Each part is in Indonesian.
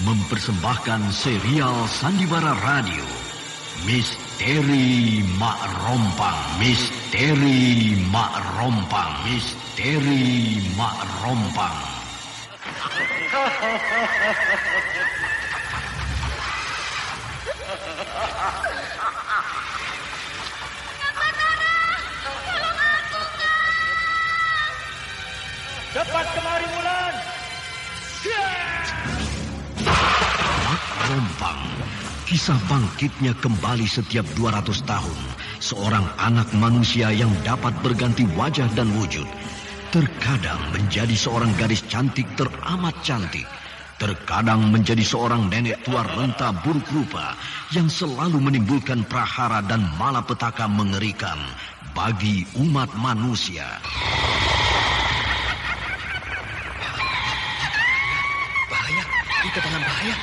mempersembahkan serial Sandiwara Radio Misteri Mak Rompang. Misteri Mak Rompang. Misteri Mak Rompang. Cepat kemari, Wulan. Mak Rompang. Kisah bangkitnya kembali setiap 200 tahun. Seorang anak manusia yang dapat berganti wajah dan wujud. Terkadang menjadi seorang gadis cantik teramat cantik. Terkadang menjadi seorang nenek tua renta buruk rupa yang selalu menimbulkan prahara dan malapetaka mengerikan bagi umat manusia. Bahaya, kita dalam bahaya.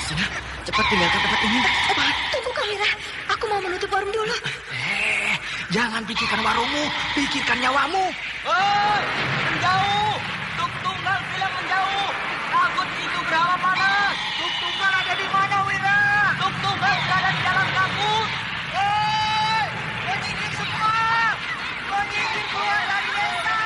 Sina, cepat tinggalkan tempat ini. Cepat. Tunggu, Kamira. Aku mau menutup warung dulu. Jangan pikirkan warungmu, pikirkan nyawamu. Hei, menjauh. Tuk Tunggal bilang menjauh. Takut itu berapa panas. Tuk Tunggal ada di mana, Wira? Tuk Tunggal berada di dalam kabut. Hei, penyihir semua. Penyihir keluar dari desa.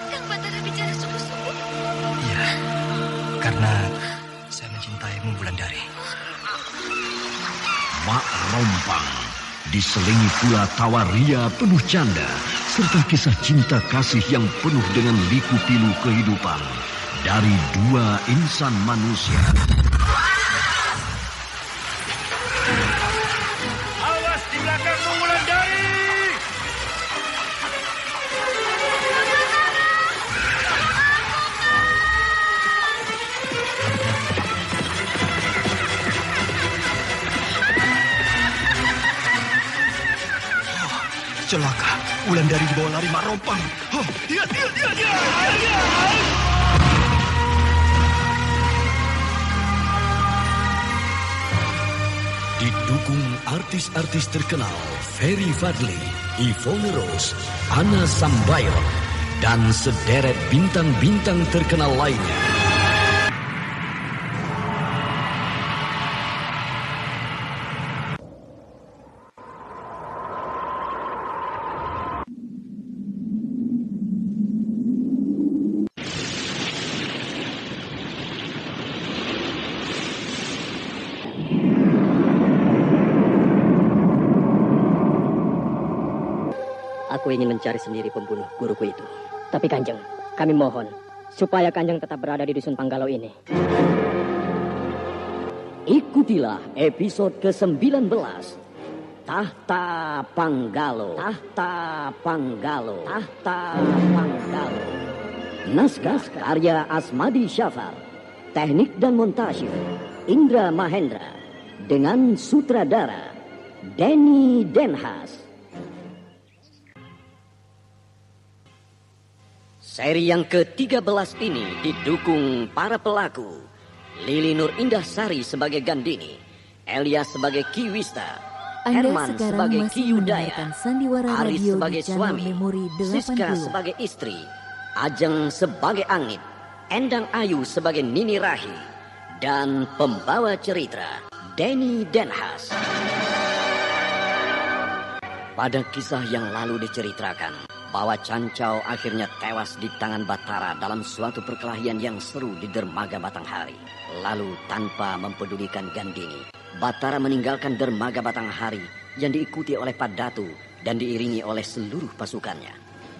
Kang Batara bicara sungguh-sungguh. Iya, karena saya mencintaimu, Wulandari. Mak Rompang diselingi pula tawa ria penuh canda serta kisah cinta kasih yang penuh dengan liku-pilu kehidupan dari dua insan manusia. Awas di belakangmu, Wulandari. Celaka, Wulandari dibawa lari Mak Rompang. Dia. Didukung artis-artis terkenal Ferry Fadli, Yvonne Rose, Anna Sambayon, dan sederet bintang-bintang terkenal lainnya. Aku ingin mencari sendiri pembunuh guruku itu. Tapi Kanjeng, kami mohon supaya Kanjeng tetap berada di Dusun Panggalau ini. Ikutilah episode ke-19. Tahta Panggalo. Tahta Panggalo. Tahta Panggalo. Naskah karya Asmadi Syafar. Teknik dan montase Indra Mahendra. Dengan sutradara Denny Denhas. Seri yang ke-13 ini didukung para pelaku. Lili Nur Indah Sari sebagai Gandini, Elias sebagai Ki Wista, Herman sebagai Ki Yudaya, Aris sebagai suami, Siska sebagai istri, Ajeng sebagai Angit, Endang Ayu sebagai Nini Rahi, dan pembawa cerita Denny Denhas. Pada kisah yang lalu diceritakan bahwa Cancau akhirnya tewas di tangan Batara dalam suatu perkelahian yang seru di dermaga Batanghari. Lalu tanpa mempedulikan Gandini, Batara meninggalkan dermaga Batanghari yang diikuti oleh Padatu dan diiringi oleh seluruh pasukannya.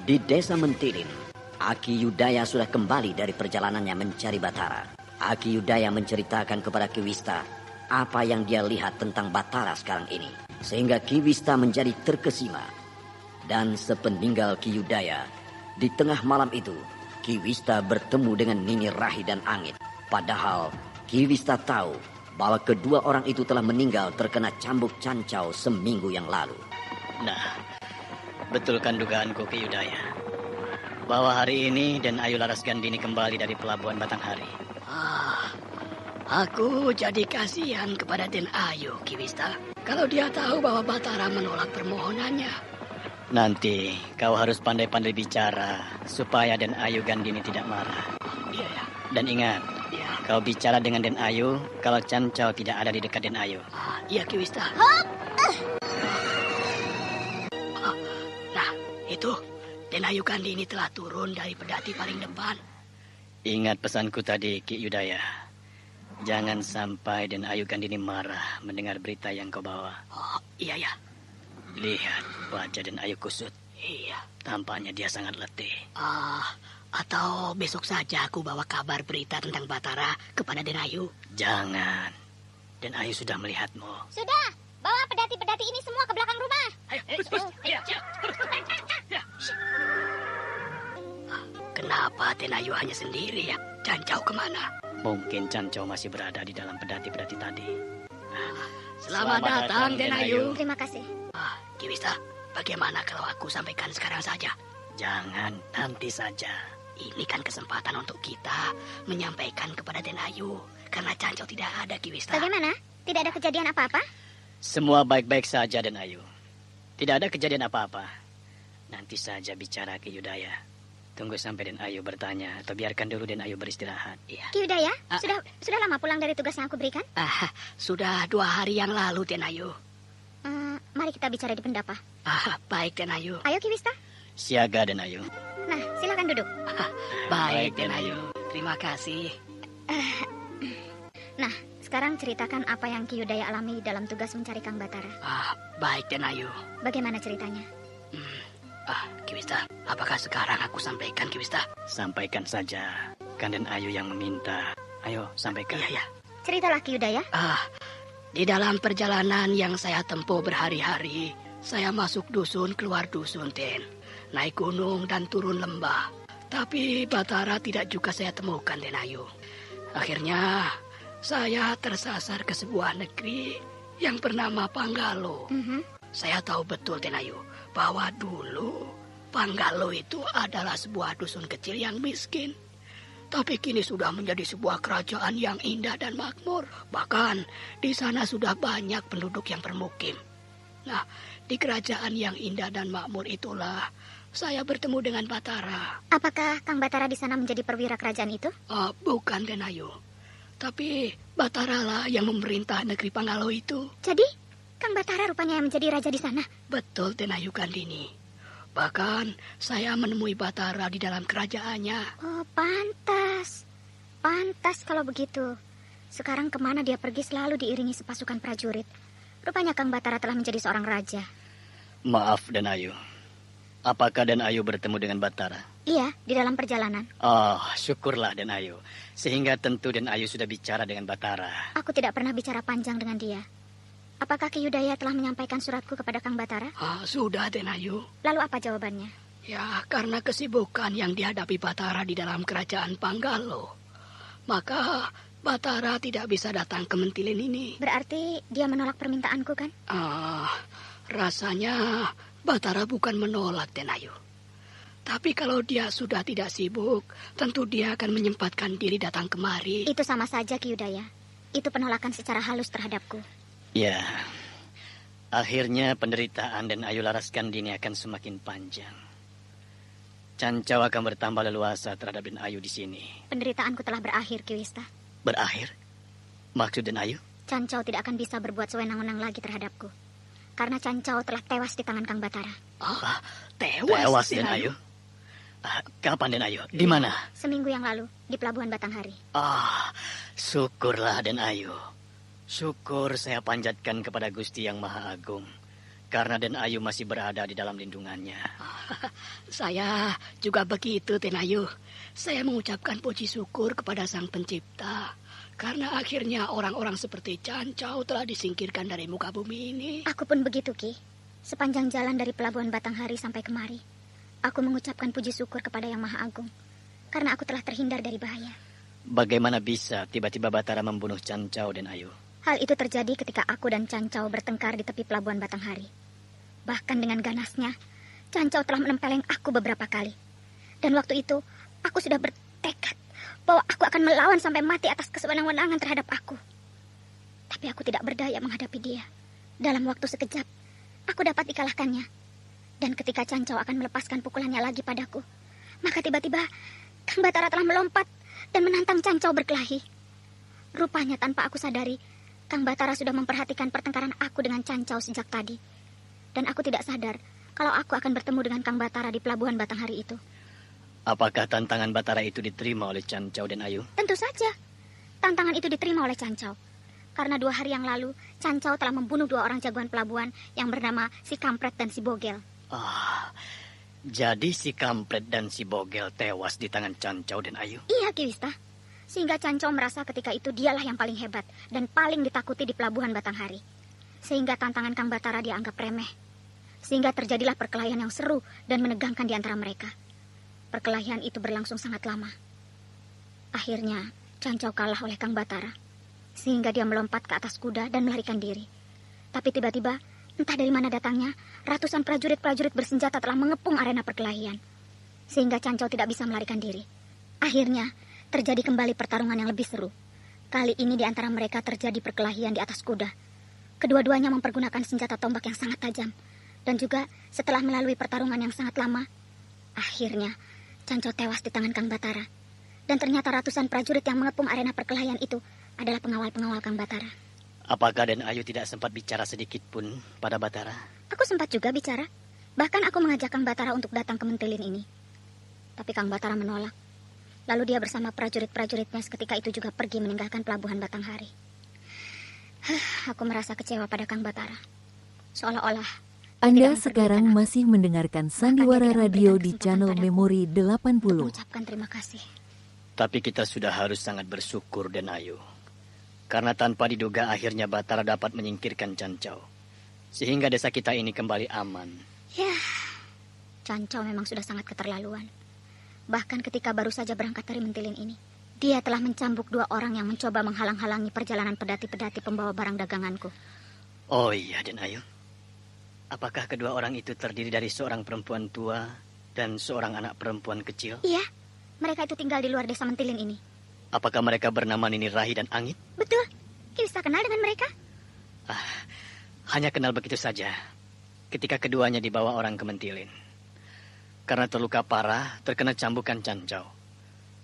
Di desa Mentilin, Aki Yudaya sudah kembali dari perjalanannya mencari Batara. Aki Yudaya menceritakan kepada Ki Wista apa yang dia lihat tentang Batara sekarang ini, sehingga Ki Wista menjadi terkesima. Dan sepeninggal Ki Yudaya, di tengah malam itu, Ki Wista bertemu dengan Nini Rahi dan Angit. Padahal Ki Wista tahu bahwa kedua orang itu telah meninggal terkena cambuk Cancau seminggu yang lalu. Nah, betulkan dugaanku Ki Yudaya, bahwa hari ini dan Ayu Laras Gandini kembali dari pelabuhan Batanghari. Aku jadi kasihan kepada Den Ayu, Ki Wista. Kalau dia tahu bahwa Batara menolak permohonannya. Nanti kau harus pandai-pandai bicara supaya Den Ayu Gandini tidak marah. Iya ya. Dan ingat, kau bicara dengan Den Ayu kalau Cancau tidak ada di dekat Den Ayu. Iya Ki Wista. Nah, itu Den Ayu Gandini telah turun dari pedati paling depan. Ingat pesanku tadi, Ki Yudaya. Jangan sampai Den Ayu Gandini marah mendengar berita yang kau bawa. Oh, iya ya. Lihat wajah Den Ayu kusut. Iya. Tampaknya dia sangat letih. Atau besok saja aku bawa kabar berita tentang Batara kepada Den Ayu. Jangan. Den Ayu sudah melihatmu. Sudah, bawa pedati-pedati ini semua ke belakang rumah. Ayo, Kenapa Den Ayu hanya sendiri ya? Cancau kemana? Mungkin Cancau masih berada di dalam pedati-pedati tadi. Selamat datang Den Ayu. Terima kasih. Ki Wista, bagaimana kalau aku sampaikan sekarang saja? Jangan, nanti saja. Ini kan kesempatan untuk kita menyampaikan kepada Den Ayu. Karena Cancau tidak ada, Ki Wista. Bagaimana? Tidak ada kejadian apa-apa? Semua baik-baik saja, Den Ayu. Tidak ada kejadian apa-apa. Nanti saja bicara Ki Yudaya. Tunggu sampai Den Ayu bertanya atau biarkan dulu Den Ayu beristirahat. Iya. Ki Yudaya, sudah lama pulang dari tugas yang aku berikan? Sudah 2 hari yang lalu, Den Ayu. Mari kita bicara di pendapa. Baik, Den Ayu. Ayo Ki Wista. Siaga, Den Ayu. Nah, silakan duduk. Baik, Den Ayu. Terima kasih. Nah, sekarang ceritakan apa yang Ki Yudaya alami dalam tugas mencari Kang Batara. Baik, Den Ayu. Bagaimana ceritanya? Ki Wista, apakah sekarang aku sampaikan, Ki Wista? Sampaikan saja. Kan Den Ayu yang meminta. Ayo, sampaikan. Iya. Ceritalah Ki Yudaya. Di dalam perjalanan yang saya tempuh berhari-hari, saya masuk dusun, keluar dusun, Den. Naik gunung dan turun lembah. Tapi Batara tidak juga saya temukan, Den Ayu. Akhirnya, saya tersasar ke sebuah negeri yang bernama Panggalo. Saya tahu betul, Den Ayu, bahwa dulu Panggalo itu adalah sebuah dusun kecil yang miskin. Tapi kini sudah menjadi sebuah kerajaan yang indah dan makmur. Bahkan di sana sudah banyak penduduk yang bermukim. Nah, di kerajaan yang indah dan makmur itulah saya bertemu dengan Batara. Apakah Kang Batara di sana menjadi perwira kerajaan itu? Bukan, Den Ayu. Tapi Batara lah yang memerintah negeri Panggalo itu. Jadi, Kang Batara rupanya yang menjadi raja di sana? Betul, Den Ayu Gandini. Bahkan saya menemui Batara di dalam kerajaannya. Oh, pantas. Pantas kalau begitu. Sekarang kemana dia pergi selalu diiringi sepasukan prajurit. Rupanya Kang Batara telah menjadi seorang raja. Maaf, Den Ayu. Apakah Den Ayu bertemu dengan Batara? Iya, di dalam perjalanan. Syukurlah Den Ayu. Sehingga tentu Den Ayu sudah bicara dengan Batara. Aku tidak pernah bicara panjang dengan dia. Apakah Ki Yudaya telah menyampaikan suratku kepada Kang Batara? Sudah, Den Ayu. Lalu apa jawabannya? Ya, karena kesibukan yang dihadapi Batara di dalam kerajaan Panggalo. Maka Batara tidak bisa datang ke Mentilin ini. Berarti dia menolak permintaanku, kan? Rasanya Batara bukan menolak, Den Ayu. Tapi kalau dia sudah tidak sibuk, tentu dia akan menyempatkan diri datang kemari. Itu sama saja, Ki Yudaya. Itu penolakan secara halus terhadapku. Ya, akhirnya penderitaan Den Ayu Laras Gandini akan semakin panjang. Cancau akan bertambah leluasa terhadap Den Ayu di sini. Penderitaanku telah berakhir, Ki Wista. Berakhir? Maksud Den Ayu? Cancau tidak akan bisa berbuat sewenang-wenang lagi terhadapku. Karena Cancau telah tewas di tangan Kang Batara. Tewas, Den Ayu? Kapan Den Ayu? Di mana? Seminggu yang lalu, di Pelabuhan Batanghari. Syukurlah Den Ayu. Syukur saya panjatkan kepada Gusti Yang Maha Agung. Karena Den Ayu masih berada di dalam lindungannya. Saya juga begitu, Den Ayu. Saya mengucapkan puji syukur kepada Sang Pencipta. Karena akhirnya orang-orang seperti Cancau telah disingkirkan dari muka bumi ini. Aku pun begitu, Ki. Sepanjang jalan dari Pelabuhan Batanghari sampai kemari, aku mengucapkan puji syukur kepada Yang Maha Agung. Karena aku telah terhindar dari bahaya. Bagaimana bisa tiba-tiba Batara membunuh Cancau, Den Ayu? Hal itu terjadi ketika aku dan Cancau bertengkar di tepi Pelabuhan Batanghari. Bahkan dengan ganasnya, Cancau telah menempeleng aku beberapa kali. Dan waktu itu, aku sudah bertekad bahwa aku akan melawan sampai mati atas kesewenang-wenangan terhadap aku. Tapi aku tidak berdaya menghadapi dia. Dalam waktu sekejap, aku dapat dikalahkannya. Dan ketika Cancau akan melepaskan pukulannya lagi padaku, maka tiba-tiba Kang Batara telah melompat dan menantang Cancau berkelahi. Rupanya tanpa aku sadari, Kang Batara sudah memperhatikan pertengkaran aku dengan Cancau sejak tadi. Dan aku tidak sadar kalau aku akan bertemu dengan Kang Batara di pelabuhan Batanghari itu. Apakah tantangan Batara itu diterima oleh Cancau dan Ayu? Tentu saja. Tantangan itu diterima oleh Cancau. Karena 2 hari yang lalu, Cancau telah membunuh 2 orang jagoan pelabuhan yang bernama si Kampret dan si Bogel. Jadi si Kampret dan si Bogel tewas di tangan Cancau dan Ayu? Iya, Ki Wista. Sehingga Cancau merasa ketika itu dialah yang paling hebat dan paling ditakuti di pelabuhan Batanghari. Sehingga tantangan Kang Batara dia anggap remeh. Sehingga terjadilah perkelahian yang seru dan menegangkan di antara mereka. Perkelahian itu berlangsung sangat lama. Akhirnya, Cancau kalah oleh Kang Batara. Sehingga dia melompat ke atas kuda dan melarikan diri. Tapi tiba-tiba, entah dari mana datangnya, ratusan prajurit-prajurit bersenjata telah mengepung arena perkelahian. Sehingga Cancau tidak bisa melarikan diri. Akhirnya, terjadi kembali pertarungan yang lebih seru. Kali ini di antara mereka terjadi perkelahian di atas kuda. Kedua-duanya mempergunakan senjata tombak yang sangat tajam. Dan juga setelah melalui pertarungan yang sangat lama, akhirnya Cancau tewas di tangan Kang Batara. Dan ternyata ratusan prajurit yang mengepung arena perkelahian itu adalah pengawal-pengawal Kang Batara. Apakah dan Ayu tidak sempat bicara sedikit pun pada Batara? Aku sempat juga bicara. Bahkan aku mengajak Kang Batara untuk datang ke Mentilin ini. Tapi Kang Batara menolak. Lalu dia bersama prajurit-prajuritnya seketika itu juga pergi meninggalkan pelabuhan Batanghari. Aku merasa kecewa pada Kang Batara. Seolah-olah Anda sekarang masih mendengarkan Sandiwara Radio di channel Memori 80. Mengucapkan terima kasih. Tapi kita sudah harus sangat bersyukur dan Ayu. Karena tanpa diduga akhirnya Batara dapat menyingkirkan Cancau. Sehingga desa kita ini kembali aman. Ya, Cancau memang sudah sangat keterlaluan. Bahkan ketika baru saja berangkat dari Mentilin ini, dia telah mencambuk 2 orang yang mencoba menghalang-halangi perjalanan pedati-pedati pembawa barang daganganku. Oh iya, Den Ayu. Apakah kedua orang itu terdiri dari seorang perempuan tua dan seorang anak perempuan kecil? Iya, mereka itu tinggal di luar desa Mentilin ini. Apakah mereka bernama Nini Rahi dan Angit? Betul. Ki bisa kenal dengan mereka? Hanya kenal begitu saja. Ketika keduanya dibawa orang ke Mentilin. Karena terluka parah, terkena cambukan Cancau.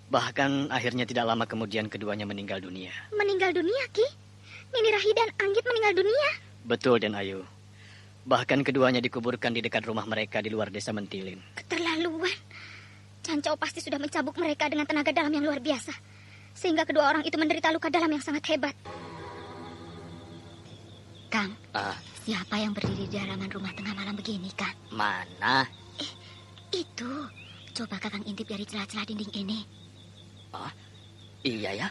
Bahkan akhirnya tidak lama kemudian keduanya meninggal dunia. Meninggal dunia, Ki? Nini Rahi dan Anggit meninggal dunia? Betul, Den Ayu. Bahkan keduanya dikuburkan di dekat rumah mereka di luar desa Mentilin. Keterlaluan. Cancau pasti sudah mencabuk mereka dengan tenaga dalam yang luar biasa. Sehingga kedua orang itu menderita luka dalam yang sangat hebat. Kang, siapa yang berdiri di halaman rumah tengah malam begini, Kang? Mana? Itu. Coba Kakang intip dari celah-celah dinding ini. Iya ya.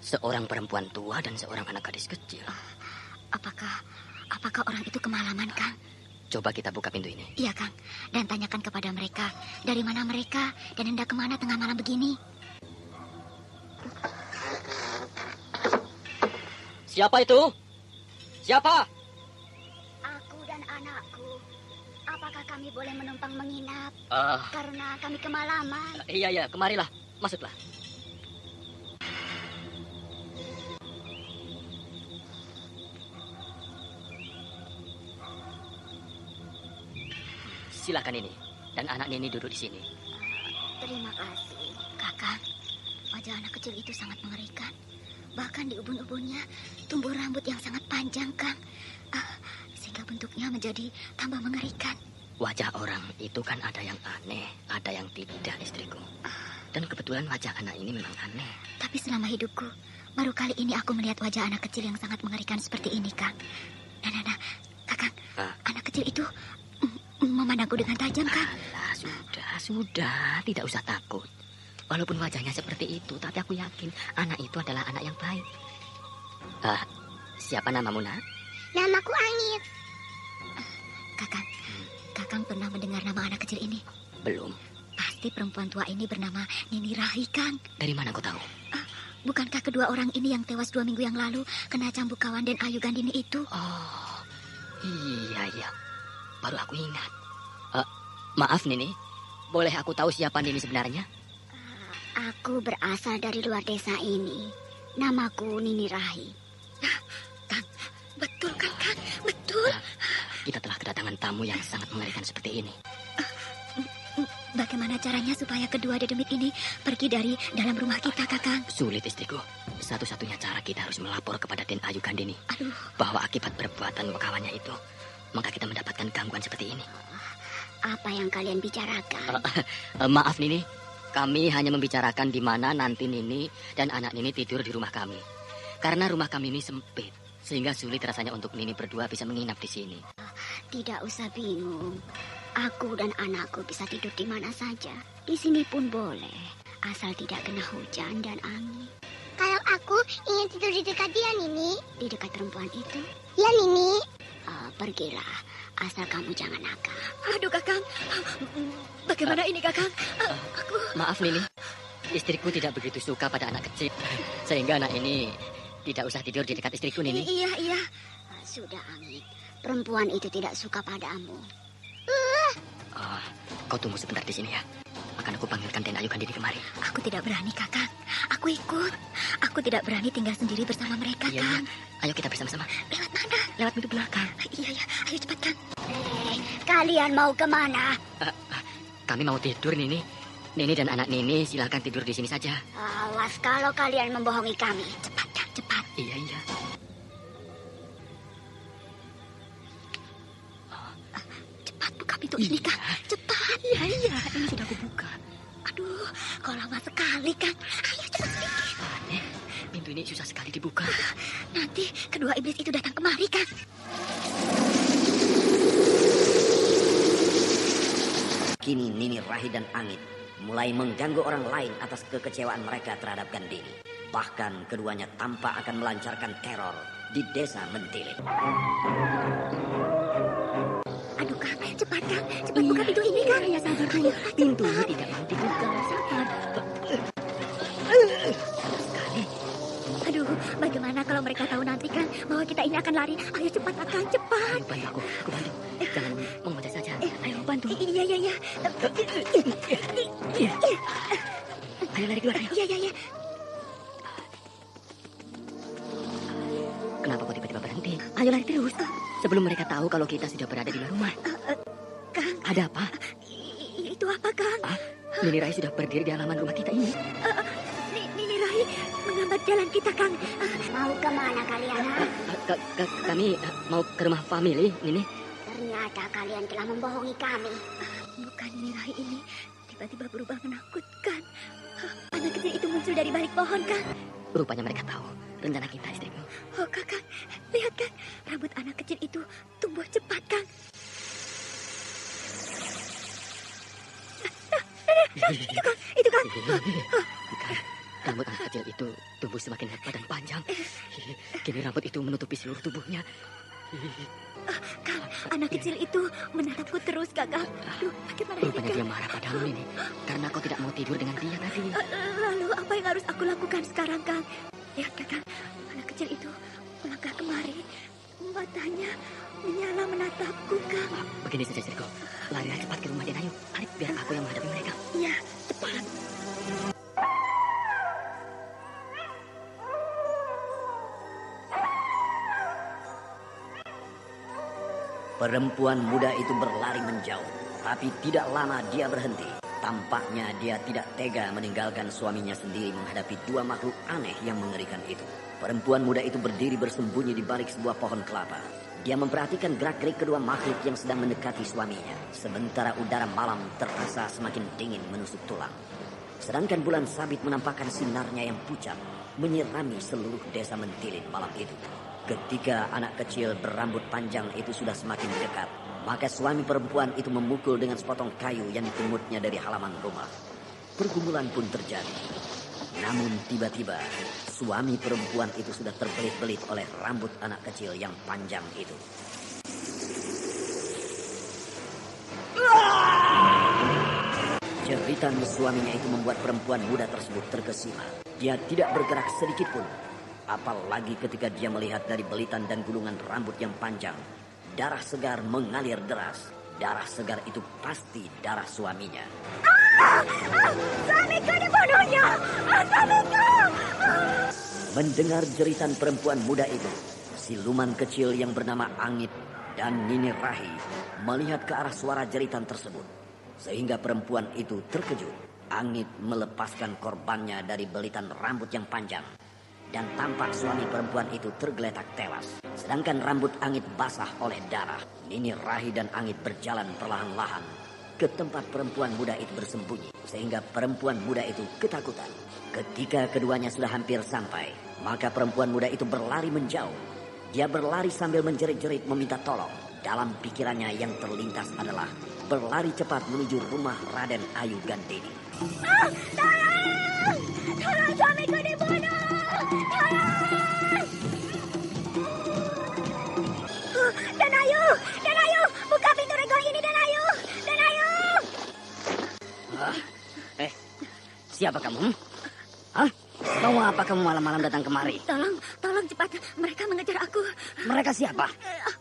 Seorang perempuan tua dan seorang anak gadis kecil. Apakah orang itu kemalaman, Kang? Coba kita buka pintu ini. Iya, Kang. Dan tanyakan kepada mereka, dari mana mereka dan hendak kemana tengah malam begini. Siapa itu? Siapa? Aku dan anakku. Apakah kami boleh menumpang menginap? Karena kami kemalaman. Iya, kemarilah. Masuklah. Silakan ini. Dan anak Nini duduk di sini. Terima kasih. Kakak, wajah anak kecil itu sangat mengerikan. Bahkan di ubun-ubunnya tumbuh rambut yang sangat panjang, Kang. Sehingga bentuknya menjadi tambah mengerikan. Wajah orang itu kan ada yang aneh, ada yang tidak, istriku. Dan kebetulan wajah anak ini memang aneh. Tapi selama hidupku, baru kali ini aku melihat wajah anak kecil yang sangat mengerikan seperti ini, Kang. Nah, Kakang, anak kecil itu memandangku dengan tajam, Kang. Alah, sudah, tidak usah takut. Walaupun wajahnya seperti itu, tapi aku yakin anak itu adalah anak yang baik. Siapa namamu, Nak? Namaku Angit. Kakang pernah mendengar nama anak kecil ini? Belum. Pasti perempuan tua ini bernama Nini Rahi, Kang. Dari mana kau tahu? Bukankah kedua orang ini yang tewas 2 minggu yang lalu kena cambuk kawan dan Ayu Gandini itu? Oh, iya. Baru aku ingat. Maaf, Nini. Boleh aku tahu siapa Nini sebenarnya? Aku berasal dari luar desa ini. Namaku Nini Rahi. Kang, betul kan, Kang? Betul. Kita telah kedatangan tamu kamu yang sangat mengerikan seperti ini. Bagaimana caranya supaya kedua dedemit ini pergi dari dalam rumah kita, Kakang? Sulit, istriku. Satu-satunya cara kita harus melapor kepada Den Ayu Gandini. Aduh. Bahwa akibat perbuatan kawannya itu, maka kita mendapatkan gangguan seperti ini. Apa yang kalian bicarakan? Maaf, Nini. Kami hanya membicarakan di mana nanti Nini dan anak Nini tidur di rumah kami. Karena rumah kami ini sempit, sehingga sulit rasanya untuk Nini berdua bisa menginap di sini. Tidak usah bingung. Aku dan anakku bisa tidur di mana saja. Di sini pun boleh, asal tidak kena hujan dan angin. Kalau aku ingin tidur di dekat dia, Nini. Di dekat perempuan itu? Ya, Nini. Pergilah, asal kamu jangan nakal. Aduh, Kakang. Bagaimana ini, Kakang? Maaf, Nini. Istriku tidak begitu suka pada anak kecil. Sehingga anak ini tidak usah tidur di dekat istriku, Nini. Iya. Sudah, Amit. Perempuan itu tidak suka padamu. Kau tunggu sebentar di sini ya. Akan aku panggilkan Den Ayu Gandini kemari. Aku tidak berani, Kakang. Aku ikut. Aku tidak berani tinggal sendiri bersama mereka, Iya. Kang. Ayo kita bersama-sama. Lewat mana? Lewat pintu belakang. Iya. Ayo cepat, Kang. Kalian mau kemana? Kami mau tidur, Nini. Nini dan anak Nini silakan tidur di sini saja. Awas kalau kalian membohongi kami. Cepat, Kang, cepat. Iya. Cepat buka pintu ini, Kang. Cepat. Iya. Ini sudah aku buka. Aduh, kok lama sekali, Kang. Ayo cepat sedikit. Aneh, pintu ini susah sekali dibuka. Nanti kedua iblis itu datang kemari, Kang. Kini Nini Rahi dan Angit mulai mengganggu orang lain atas kekecewaan mereka terhadap Gandini. Bahkan keduanya tampak akan melancarkan teror di desa Mentilin. Aduh, Kang, cepat, Kang. Cepat buka pintu ini, Kang. Ya, sabar dulu. Pintunya tidak mau dibuka. Sabar. Aduh, bagaimana kalau mereka tahu nanti, Kang, bahwa kita ini akan lari? Ayo cepat, Kang, cepat. Ayo bantu aku bantu. Jangan mengoceh saja. Ayo bantu. Iya. Ayo lari keluar. Iya. Kenapa kau tiba-tiba berhenti? Ayo lari terus. Sebelum mereka tahu kalau kita sudah berada di luar rumah. Kang. Ada apa? Itu apa, Kang? Nini Rai sudah berdiri di halaman rumah kita ini. Nini Rai menghambat jalan kita, Kang. Mau kemana kalian? Kami mau ke rumah family, Nini. Ternyata kalian telah membohongi kami. Bukan Nini Rai ini tiba-tiba berubah menakutkan. Anak kecil itu muncul dari balik pohon, Kang. Rupanya mereka tahu rencana kita, istriku. Oh, Kakang, lihat, Kang. Rambut anak kecil itu tumbuh cepat, Kang. Itu, Kang. Rambut anak kecil itu tumbuh semakin lebat dan panjang. Kini rambut itu menutupi seluruh tubuhnya. Kang, anak kecil itu menatapku terus, Kakang. Aduh, bagaimana ini, Rupanya Kang? dia marah padamu, Nini. Karena kau tidak mau tidur dengan dia tadi. Lalu apa yang harus aku lakukan sekarang, Kang? Lihat, Kakang, anak kecil itu melangkah kemari. Matanya menyala menatapku, Kang. Begini saja, istriku. Larilah cepat ke rumah Den Ayu. Tarik biar aku yang menghadapi mereka. Iya, cepat. Perempuan muda itu berlari menjauh, tapi tidak lama dia berhenti. Tampaknya dia tidak tega meninggalkan suaminya sendiri menghadapi dua makhluk aneh yang mengerikan itu. Perempuan muda itu berdiri bersembunyi di balik sebuah pohon kelapa. Dia memperhatikan gerak-gerik kedua makhluk yang sedang mendekati suaminya. Sementara udara malam terasa semakin dingin menusuk tulang. Sedangkan bulan sabit menampakkan sinarnya yang pucat menyirami seluruh desa Mentilin malam itu. Ketika anak kecil berambut panjang itu sudah semakin dekat, maka suami perempuan itu memukul dengan sepotong kayu yang dipungutnya dari halaman rumah. Pergumulan pun terjadi. Namun tiba-tiba suami perempuan itu sudah terbelit-belit oleh rambut anak kecil yang panjang itu. Jeritan suaminya itu membuat perempuan muda tersebut terkesima. Dia tidak bergerak sedikit pun. Apalagi ketika dia melihat dari belitan dan gulungan rambut yang panjang, darah segar mengalir deras. Darah segar itu pasti darah suaminya. Suamiku dibunuhnya! Suamiku! Mendengar jeritan perempuan muda itu, siluman kecil yang bernama Angit Dan Nini Rahi melihat ke arah suara jeritan tersebut. Sehingga perempuan itu terkejut. Angit melepaskan korbannya dari belitan rambut yang panjang. Dan tampak suami perempuan itu tergeletak tewas. Sedangkan rambut Angit basah oleh darah. Nini Rahi dan Angit berjalan perlahan-lahan ke tempat perempuan muda itu bersembunyi. Sehingga perempuan muda itu ketakutan. Ketika keduanya sudah hampir sampai, maka perempuan muda itu berlari menjauh. Dia berlari sambil menjerit-jerit meminta tolong. Dalam pikirannya yang terlintas adalah berlari cepat menuju rumah Raden Ayu Gandini. Tolong! Tolong suamiku dibunuh! Tolong! Dan Ayu, buka pintu regol ini Dan Ayu. Siapa kamu? Hah? Mau apa kamu malam-malam datang kemari? Tolong cepat, mereka mengejar aku. Mereka siapa?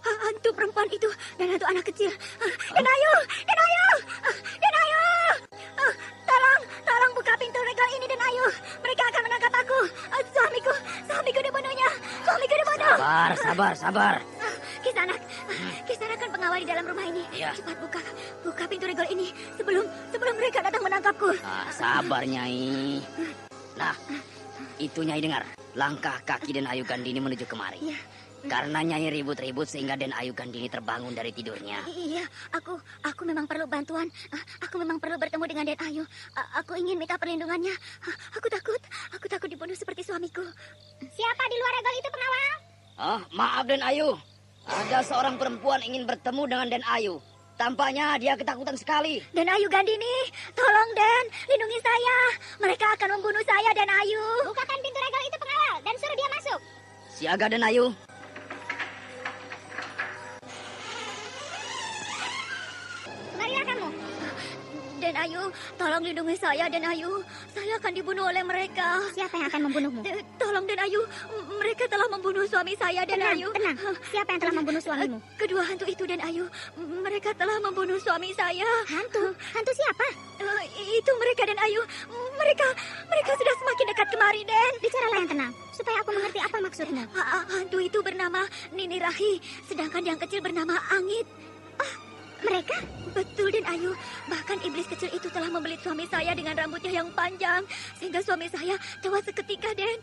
Hantu perempuan itu dan hantu anak kecil. Dan Ayu! Tolong buka pintu regol ini Dan Ayu. Mereka akan menangkap aku. Suamiku dibunuhnya. Suamiku dibunuh. Sabar. Kisanak kan pengawal di dalam rumah ini. Iya. Cepat buka pintu regol ini sebelum mereka datang menangkapku. Sabar, Nyai. Nah, itu Nyai dengar. Langkah kaki Den Ayu Gandini menuju kemari. Iya. Karena Nyai ribut-ribut sehingga Den Ayu Gandini terbangun dari tidurnya. Iya, aku memang perlu bantuan. Aku memang perlu bertemu dengan Den Ayu. Aku ingin minta perlindungannya. Aku takut dibunuh seperti suamiku. Siapa di luar regol itu, pengawal? Maaf Den Ayu. Ada seorang perempuan ingin bertemu dengan Den Ayu. Tampaknya dia ketakutan sekali. Den Ayu Gandini, tolong Den, lindungi saya. Mereka akan membunuh saya, Den Ayu. Bukakan pintu regol itu, pengawal, dan suruh dia masuk. Siaga Den Ayu. Marilah kamu. Den Ayu, tolong lindungi saya, Den Ayu. Saya akan dibunuh oleh mereka. Siapa yang akan membunuhmu? Tolong Den Ayu, mereka telah membunuh suami saya, Den Ayu. Tenang. Siapa yang telah membunuh suamimu? Kedua hantu itu, Den Ayu. Mereka telah membunuh suami saya. Hantu? Hantu siapa? Itu mereka, Den Ayu. Mereka sudah semakin dekat kemari, Den. Bicaralah yang tenang, supaya aku mengerti apa maksudmu. Hantu itu bernama Nini Rahi, sedangkan yang kecil bernama Angit. Mereka? Betul, Den Ayu. Bahkan iblis kecil itu telah membelit suami saya dengan rambutnya yang panjang. Sehingga suami saya tewas seketika, Den.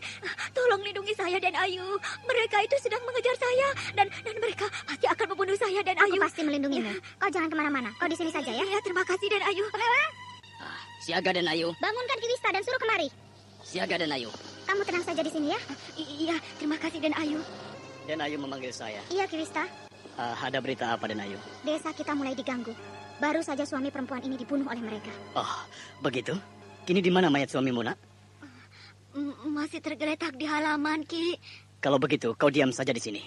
Tolong lindungi saya, Den Ayu. Mereka itu sedang mengejar saya. Dan mereka pasti akan membunuh saya, Den Ayu. Aku pasti melindungimu. Kau jangan kemana-mana. Kau di sini saja ya. Iya, terima kasih, Den Ayu. Pengawal, Siaga Den Ayu. bangunkan Ki Wista dan suruh kemari. Siaga Den Ayu. Kamu tenang saja di sini ya. Iya, terima kasih, Den Ayu. Den Ayu memanggil saya. Iya, Ki Wista. Ada berita apa, Den Ayu? Desa kita mulai diganggu. Baru saja suami perempuan ini dibunuh oleh mereka. Oh, begitu? Kini di mana mayat suamimu, Nak? Masih tergeletak di halaman, Ki. Kalau begitu, kau diam saja di sini.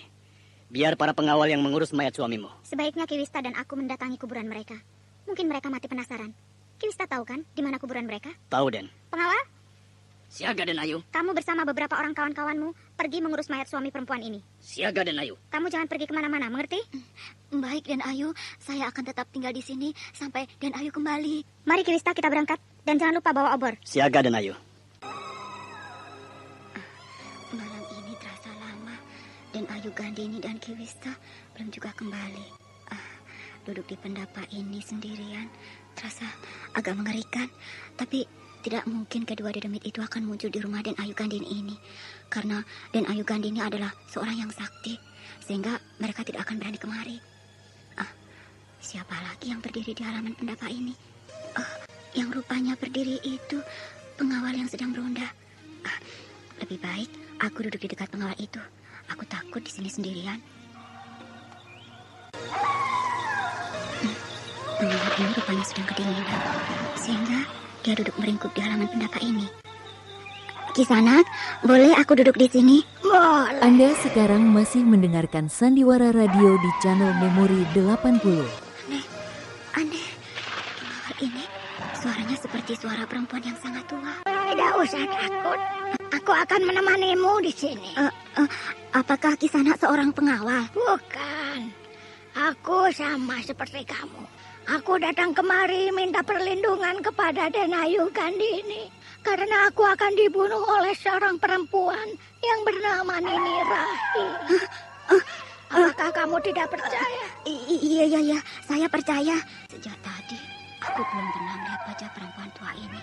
Biar para pengawal yang mengurus mayat suamimu. Sebaiknya Ki Wista dan aku mendatangi kuburan mereka. Mungkin mereka mati penasaran. Ki Wista tahu kan di mana kuburan mereka? Tahu, Den. Pengawal, Siaga Den Ayu. kamu bersama beberapa orang kawan-kawanmu pergi mengurus mayat suami perempuan ini. Siaga Den Ayu. Kamu jangan pergi kemana-mana, mengerti? Baik, Den Ayu. Saya akan tetap tinggal di sini sampai Den Ayu kembali. Mari Ki Wista, kita berangkat. Dan jangan lupa bawa obor. Siaga, Den Ayu. Malam ini terasa lama. Den Ayu Gandini dan Ki Wista belum juga kembali. Duduk di pendapa ini sendirian terasa agak mengerikan. Tapi tidak mungkin kedua dedemit itu akan muncul di rumah Den Ayu Gandini ini. Karena Den Ayu Gandini adalah seorang yang sakti. Sehingga mereka tidak akan berani kemari. Siapa lagi yang berdiri di halaman pendapa ini? Yang rupanya berdiri itu pengawal yang sedang beronda. Lebih baik aku duduk di dekat pengawal itu. Aku takut di sini sendirian. Pengawal ini rupanya sedang kedinginan. Sehingga dia duduk meringkuk di halaman pendapa ini. Kisanak, boleh aku duduk di sini? Boleh. Anda sekarang masih mendengarkan Sandiwara Radio di channel Memori 80. Aneh. Pengawal ini suaranya seperti suara perempuan yang sangat tua. Tidak usah takut. Aku akan menemanimu di sini. Apakah Kisanak seorang pengawal? Bukan. Aku sama seperti kamu. Aku datang kemari minta perlindungan kepada Den Ayu Gandini. Karena aku akan dibunuh oleh seorang perempuan yang bernama Nini Rahi. Apakah kamu tidak percaya? Iya, saya percaya. Sejak tadi, aku belum pernah melihat wajah perempuan tua ini.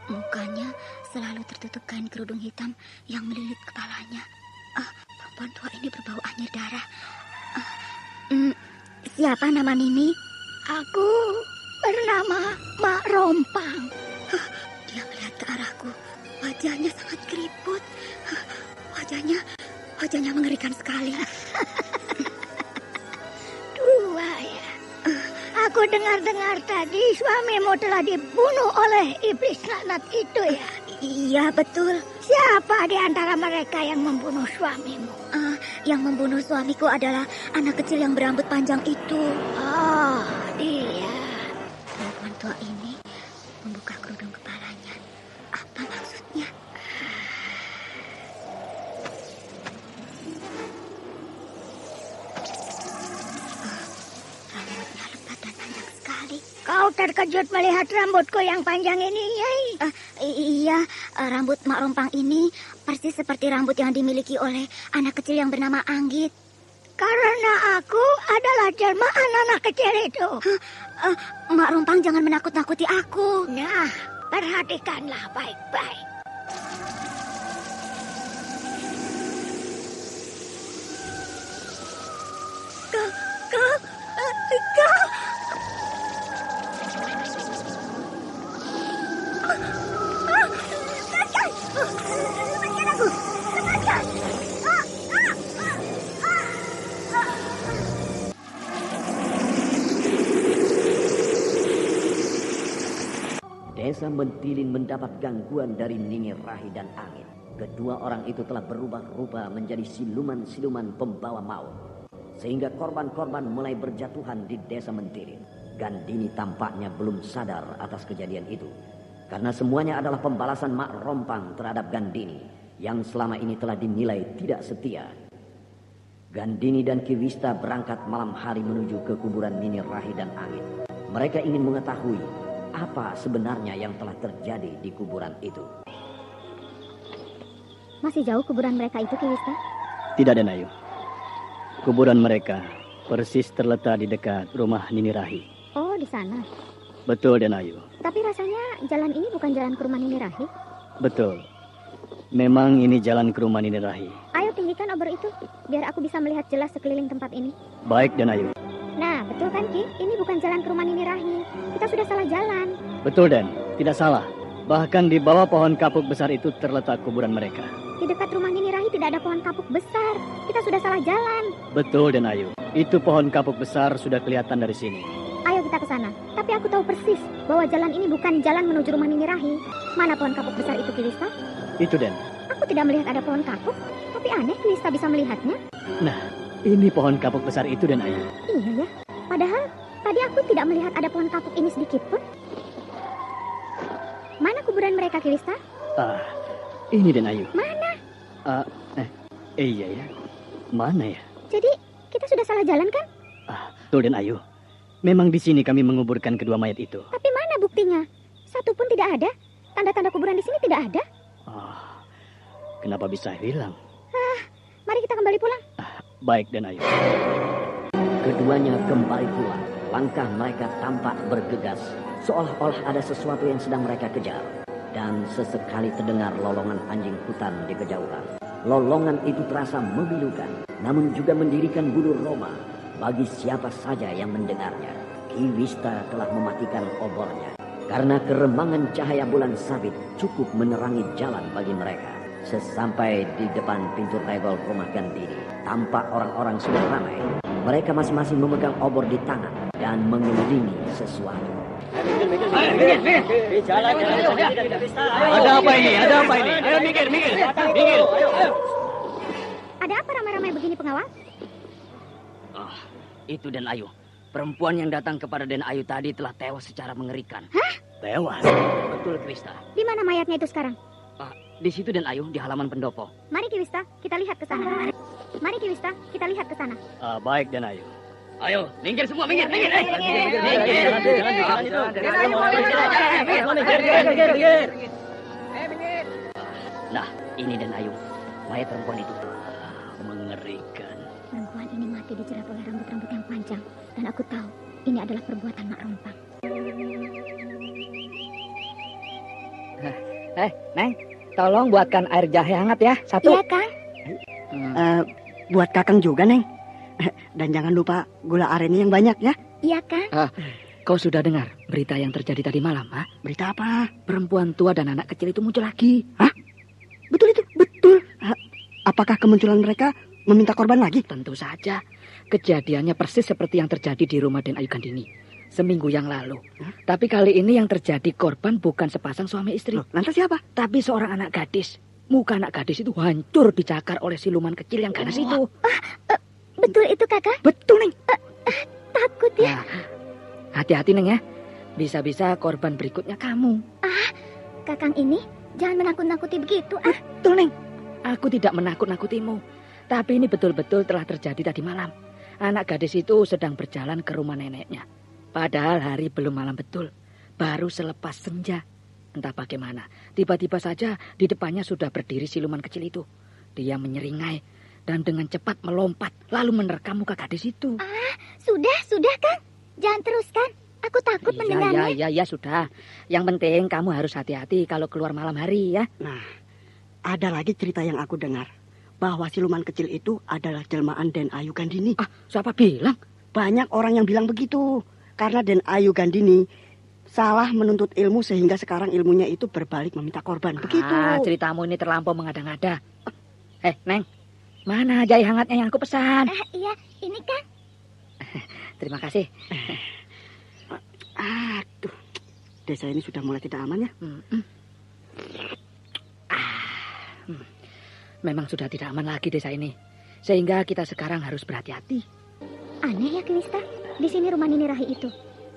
Mukanya selalu tertutup kain kerudung hitam yang melilit kepalanya. Perempuan tua ini berbau anyir darah. Siapa nama Nini? Aku bernama Mak Rompang. Dia melihat ke arahku. Wajahnya sangat keriput. Wajahnya mengerikan sekali. Tua ya. Aku dengar-dengar tadi suamimu telah dibunuh oleh iblis laknat itu ya. Iya, betul. Siapa di antara mereka yang membunuh suamimu? Yang membunuh suamiku adalah anak kecil yang berambut panjang itu. Oh, dia. Perempuan tua ini membuka kerudung kepalanya. Apa maksudnya? Rambutnya lebat dan panjang sekali. Kau terkejut melihat rambutku yang panjang ini, Nyai? Iya, rambut Mak Rompang ini persis seperti rambut yang dimiliki oleh anak kecil yang bernama Anggit. Karena aku adalah jelmaan anak kecil itu. Mak Rompang jangan menakut-nakuti aku. Nah, perhatikanlah baik-baik. Kau. Lepaskan aku. Lepaskan. Desa Mentilin mendapat gangguan dari Nini Rahi dan Angin. Kedua orang itu telah berubah rupa menjadi siluman-siluman pembawa maut. Sehingga korban-korban mulai berjatuhan di Desa Mentilin. Gandini tampaknya belum sadar atas kejadian itu. Karena semuanya adalah pembalasan Mak Rompang terhadap Gandini yang selama ini telah dinilai tidak setia. Gandini dan Ki Wista berangkat malam hari menuju ke kuburan Nini Rahi dan Angin. Mereka ingin mengetahui apa sebenarnya yang telah terjadi di kuburan itu. Masih jauh kuburan mereka itu, Ki Wista? Tidak, Den Ayu. Kuburan mereka persis terletak di dekat rumah Nini Rahi. Oh, di sana. Betul, Den Ayu. Tapi rasanya jalan ini bukan jalan ke rumah Nini Rahi. Betul. Memang ini jalan ke rumah Nini Rahi. Ayo tinggikan obor itu, biar aku bisa melihat jelas sekeliling tempat ini. Baik, Den Ayu. Nah, betul kan, Ki? Ini bukan jalan ke rumah Nini Rahi. Kita sudah salah jalan. Betul, Den. Tidak salah. Bahkan di bawah pohon kapuk besar itu terletak kuburan mereka. Di dekat rumah Nini Rahi tidak ada pohon kapuk besar. Kita sudah salah jalan. Betul, Den Ayu. Itu pohon kapuk besar sudah kelihatan dari sini. Ayo kita ke sana. Tapi aku tahu persis bahwa jalan ini bukan jalan menuju rumah Nini Rahi. Mana pohon kapuk besar itu, Ki Wista? Itu, Den. Aku tidak melihat ada pohon kapuk. Tapi aneh Ki Wista bisa melihatnya. Nah, ini pohon kapuk besar itu, Den Ayu. Iya ya. Padahal tadi aku tidak melihat ada pohon kapuk ini sedikit pun. Mana kuburan mereka, Ki Wista? Ini, Den Ayu. Mana? Iya ya. Mana ya? Jadi kita sudah salah jalan kan? Tuh, Den Ayu. Memang di sini kami menguburkan kedua mayat itu. Tapi mana buktinya? Satu pun tidak ada. Tanda-tanda kuburan di sini tidak ada. Kenapa bisa hilang? Mari kita kembali pulang. Baik, Den Ayu. Keduanya kembali pulang. Langkah mereka tampak bergegas, seolah-olah ada sesuatu yang sedang mereka kejar. Dan sesekali terdengar lolongan anjing hutan di kejauhan. Lolongan itu terasa memilukan, namun juga mendirikan bulu roma bagi siapa saja yang mendengarnya. Ki Wista telah mematikan obornya, karena keremangan cahaya bulan sabit cukup menerangi jalan bagi mereka. Sesampai di depan pintu regol rumah Gandini, tampak orang-orang sudah ramai. Mereka masing-masing memegang obor di tangan dan mengelilingi sesuatu. Ada apa ini? Ada apa ini? Ayo minggir. Ada apa ramai-ramai begini, pengawal? Itu Den Ayu. Perempuan yang datang kepada Den Ayu tadi telah tewas secara mengerikan. Hah? Tewas? Betul, Krista. Di mana mayatnya itu sekarang? Di situ Den Ayu, di halaman pendopo. Mari Ki Wista, kita lihat ke sana. Mari Ki Wista, kita lihat ke sana. Baik, Den Ayu. Ayo, minggir semua, minggir. Nah, ini Den Ayu, mayat perempuan itu. Mengerikan. Perempuan ini ini mati dijerat oleh rambut-rambut yang panjang. Dan aku tahu ini adalah perbuatan Mak Rompang. Neng, tolong buatkan air jahe hangat ya, satu. Iya, Kang. Buat Kakang juga, Neng. Dan jangan lupa gula arennya yang banyak ya. Iya, Kang. Kau sudah dengar berita yang terjadi tadi malam, ha? Berita apa? Perempuan tua dan anak kecil itu muncul lagi. Hah? Betul itu, betul. Apakah kemunculan mereka meminta korban lagi? Tentu saja. Kejadiannya persis seperti yang terjadi di rumah Den Ayu Gandini seminggu yang lalu. Tapi kali ini yang terjadi korban bukan sepasang suami istri. Lantas siapa? Tapi seorang anak gadis. Muka anak gadis itu hancur dicakar oleh siluman kecil yang ganas itu. Betul itu, Kakak? Betul, Neng. Takut ya. Hati-hati, Neng ya. Bisa-bisa korban berikutnya kamu. Kakang ini jangan menakut-nakuti begitu. Betul, Neng. Aku tidak menakut-nakutimu. Tapi ini betul-betul telah terjadi tadi malam. Anak gadis itu sedang berjalan ke rumah neneknya. Padahal hari belum malam betul. Baru selepas senja. Entah bagaimana. Tiba-tiba saja di depannya sudah berdiri siluman kecil itu. Dia menyeringai. Dan dengan cepat melompat. Lalu menerkam muka gadis itu. Sudah, Kang. Jangan teruskan. Aku takut mendengarnya. Iya, sudah. Yang penting kamu harus hati-hati kalau keluar malam hari ya. Nah, ada lagi cerita yang aku dengar. Bahwa siluman kecil itu adalah jelmaan Den Ayu Gandini. Siapa bilang? Banyak orang yang bilang begitu. Karena Den Ayu Gandini salah menuntut ilmu sehingga sekarang ilmunya itu berbalik meminta korban. Begitu. Ceritamu ini terlampau mengada-ngada. Neng, mana jahe hangatnya yang aku pesan? Iya, ini Kang. Terima kasih. Aduh, desa ini sudah mulai tidak aman ya. Memang sudah tidak aman lagi desa ini. Sehingga kita sekarang harus berhati-hati. Aneh ya, Kilista. Di sini rumah Nini Rahi itu.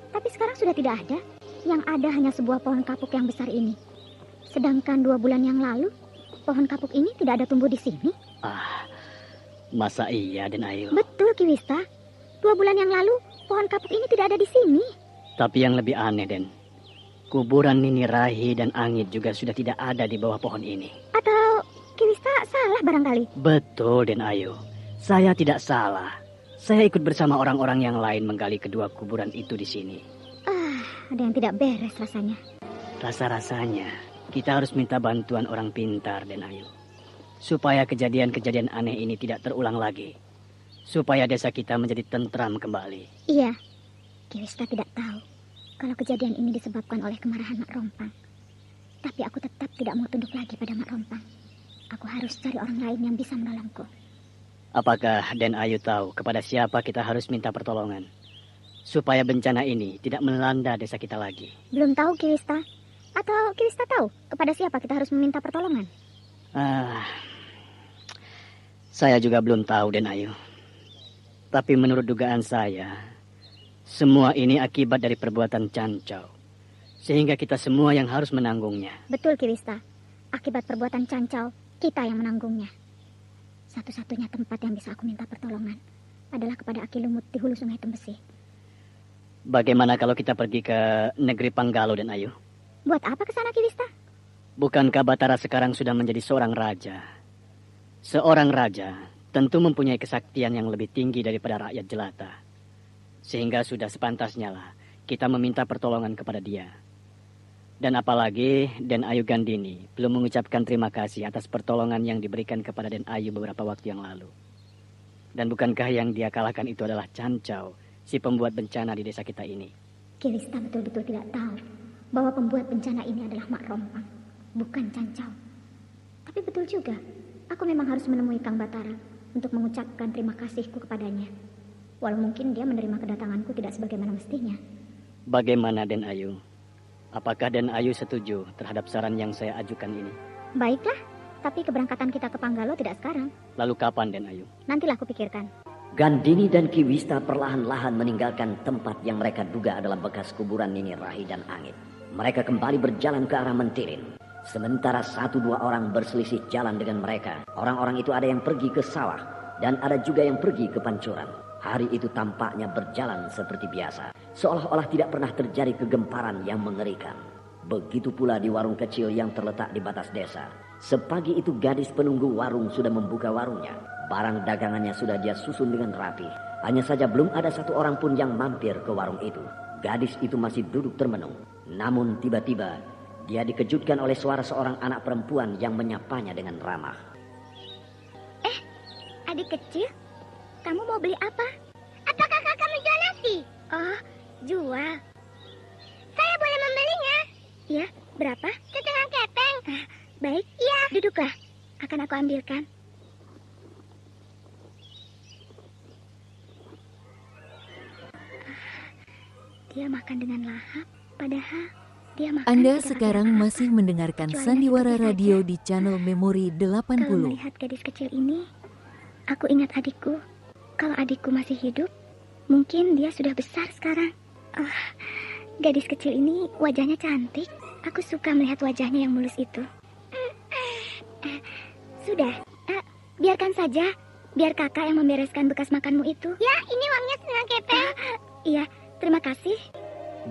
Tapi sekarang sudah tidak ada. Yang ada hanya sebuah pohon kapuk yang besar ini. Sedangkan 2 bulan yang lalu, pohon kapuk ini tidak ada tumbuh di sini. Masa iya, Den Ayu? Betul, Kilista. 2 bulan yang lalu, pohon kapuk ini tidak ada di sini. Tapi yang lebih aneh, Den. Kuburan Nini Rahi dan Angit juga sudah tidak ada di bawah pohon ini. Atau Kilista salah barangkali? Betul, Den Ayu. Saya tidak salah. Saya ikut bersama orang-orang yang lain menggali kedua kuburan itu di sini. Ada yang tidak beres rasanya. Rasa-rasanya kita harus minta bantuan orang pintar, Den Ayu. Supaya kejadian-kejadian aneh ini tidak terulang lagi. Supaya desa kita menjadi tentram kembali. Iya, Kilista tidak tahu kalau kejadian ini disebabkan oleh kemarahan Mak Rompang. Tapi aku tetap tidak mau tunduk lagi pada Mak Rompang. Aku harus cari orang lain yang bisa menolongku. Apakah Den Ayu tahu kepada siapa kita harus minta pertolongan? Supaya bencana ini tidak melanda desa kita lagi. Belum tahu, Kilista. Atau Kilista tahu kepada siapa kita harus meminta pertolongan? Saya juga belum tahu, Den Ayu. Tapi menurut dugaan saya, semua ini akibat dari perbuatan Cancau. Sehingga kita semua yang harus menanggungnya. Betul, Kilista. Akibat perbuatan Cancau, kita yang menanggungnya. Satu-satunya tempat yang bisa aku minta pertolongan adalah kepada Aki Lumut di hulu Sungai Tembesi. Bagaimana kalau kita pergi ke negeri Panggalo, Den Ayu? Buat apa ke sana, Kilista? Bukankah Batara sekarang sudah menjadi seorang raja? Seorang raja tentu mempunyai kesaktian yang lebih tinggi daripada rakyat jelata. Sehingga sudah sepantasnya lah kita meminta pertolongan kepada dia. Dan apalagi Den Ayu Gandini belum mengucapkan terima kasih atas pertolongan yang diberikan kepada Den Ayu beberapa waktu yang lalu. Dan bukankah yang dia kalahkan itu adalah Cancau, si pembuat bencana di desa kita ini? Kilista betul-betul tidak tahu bahwa pembuat bencana ini adalah Mak Rompang, bukan Cancau. Tapi betul juga, aku memang harus menemui Kang Batara untuk mengucapkan terima kasihku kepadanya. Walau mungkin dia menerima kedatanganku tidak sebagaimana mestinya. Bagaimana, Den Ayu? Apakah Den Ayu setuju terhadap saran yang saya ajukan ini? Baiklah, tapi keberangkatan kita ke Panggalo tidak sekarang. Lalu kapan, Den Ayu? Nantilah aku pikirkan. Gandini dan Ki Wista perlahan-lahan meninggalkan tempat yang mereka duga adalah bekas kuburan Nini Rahi dan Angit. Mereka kembali berjalan ke arah Mentilin. Sementara 1-2 orang berselisih jalan dengan mereka. Orang-orang itu ada yang pergi ke sawah dan ada juga yang pergi ke pancuran. Hari itu tampaknya berjalan seperti biasa. Seolah-olah tidak pernah terjadi kegemparan yang mengerikan. Begitu pula di warung kecil yang terletak di batas desa. Sepagi itu gadis penunggu warung sudah membuka warungnya. Barang dagangannya sudah dia susun dengan rapi. Hanya saja belum ada satu orang pun yang mampir ke warung itu. Gadis itu masih duduk termenung. Namun tiba-tiba dia dikejutkan oleh suara seorang anak perempuan yang menyapanya dengan ramah. Adik kecil, kamu mau beli apa? Apakah kakak menjual nasi? Oh, jual. Saya boleh membelinya? Ya, berapa? Setengah kepeng. Baik, iya. Duduklah, akan aku ambilkan. Dia makan dengan lahap, padahal dia makan. Anda tidak sekarang pakai apa-apa. masih mendengarkan Jualnya Sandiwara seperti Radio saja. di channel Memori Kalau 80. melihat gadis kecil ini, aku ingat adikku. Kalau adikku masih hidup, mungkin dia sudah besar sekarang. Gadis kecil ini wajahnya cantik. Aku suka melihat wajahnya yang mulus itu. Sudah, biarkan saja. Biar kakak yang membereskan bekas makanmu itu. Ya, ini uangnya setengah kepeng. Iya, terima kasih.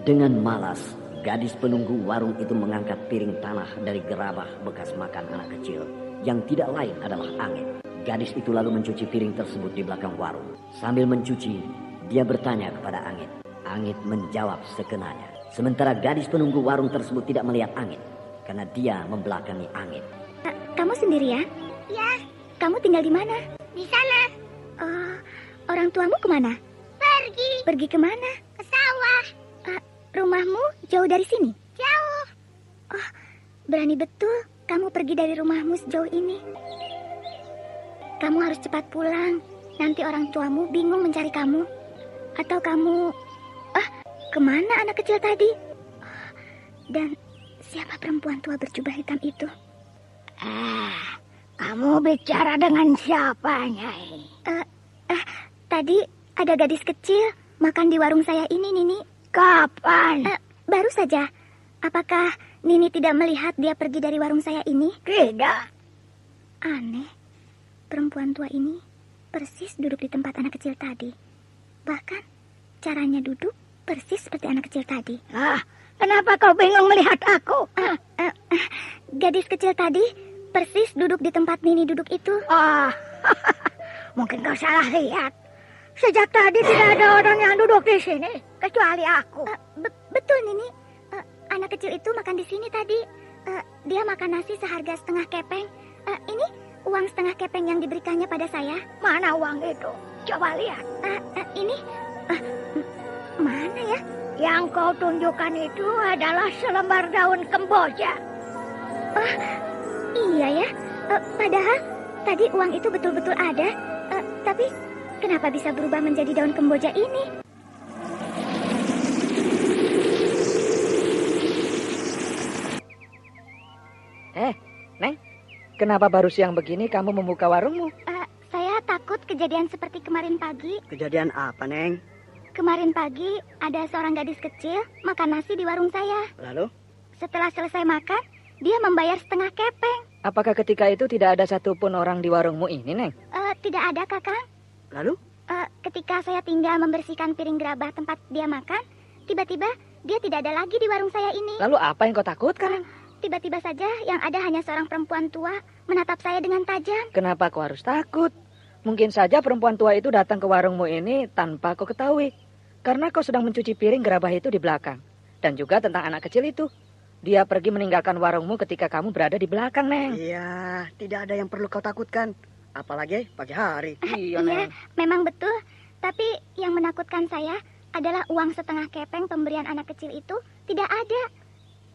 Dengan malas, gadis penunggu warung itu mengangkat piring tanah dari gerabah bekas makan anak kecil. Yang tidak lain adalah Angit. Gadis itu lalu mencuci piring tersebut di belakang warung. Sambil mencuci, dia bertanya kepada Angit. Angit menjawab sekenanya. Sementara gadis penunggu warung tersebut tidak melihat Angit. Karena dia membelakangi Angit. Kamu sendirian? Ya. Kamu tinggal di mana? Di sana. Oh, orang tuamu kemana? Pergi. Pergi kemana? Ke sawah. Rumahmu jauh dari sini? Jauh. Oh, berani betul kamu pergi dari rumahmu sejauh ini. Kamu harus cepat pulang. Nanti orang tuamu bingung mencari kamu. Atau kamu... kemana anak kecil tadi? Dan siapa perempuan tua berjubah hitam itu? Kamu bicara dengan siapa, Nyai? Tadi ada gadis kecil makan di warung saya ini, Nini. Kapan? Baru saja. Apakah Nini tidak melihat dia pergi dari warung saya ini? Tidak. Aneh. Perempuan tua ini persis duduk di tempat anak kecil tadi. Bahkan caranya duduk persis seperti anak kecil tadi. Kenapa kau bingung melihat aku? Gadis kecil tadi persis duduk di tempat Nini duduk itu. Mungkin kau salah lihat. Sejak tadi tidak ada orang yang duduk di sini kecuali aku. Betul, Nini. Anak kecil itu makan di sini tadi. Dia makan nasi seharga setengah kepeng. Ini uang setengah kepeng yang diberikannya pada saya. Mana uang itu? Coba lihat. Ini mana ya? Yang kau tunjukkan itu adalah selembar daun kemboja. Iya ya. Padahal tadi uang itu betul-betul ada. Tapi kenapa bisa berubah menjadi daun kemboja ini? Neng, kenapa baru siang begini kamu membuka warungmu? Saya takut kejadian seperti kemarin pagi. Kejadian apa, Neng? Kemarin pagi ada seorang gadis kecil makan nasi di warung saya. Lalu? Setelah selesai makan, dia membayar setengah kepeng. Apakah ketika itu tidak ada satupun orang di warungmu ini, Neng? Tidak ada, Kakang. Lalu? Ketika saya tinggal membersihkan piring gerabah tempat dia makan, tiba-tiba dia tidak ada lagi di warung saya ini. Lalu apa yang kau takutkan? Tiba-tiba saja yang ada hanya seorang perempuan tua menatap saya dengan tajam. Kenapa kau harus takut? Mungkin saja perempuan tua itu datang ke warungmu ini tanpa kau ketahui. Karena kau sedang mencuci piring gerabah itu di belakang. Dan juga tentang anak kecil itu. Dia pergi meninggalkan warungmu ketika kamu berada di belakang, Neng. Iya, tidak ada yang perlu kau takutkan. Apalagi pagi hari. Iya, Neng. Memang betul. Tapi yang menakutkan saya adalah uang setengah kepeng pemberian anak kecil itu tidak ada.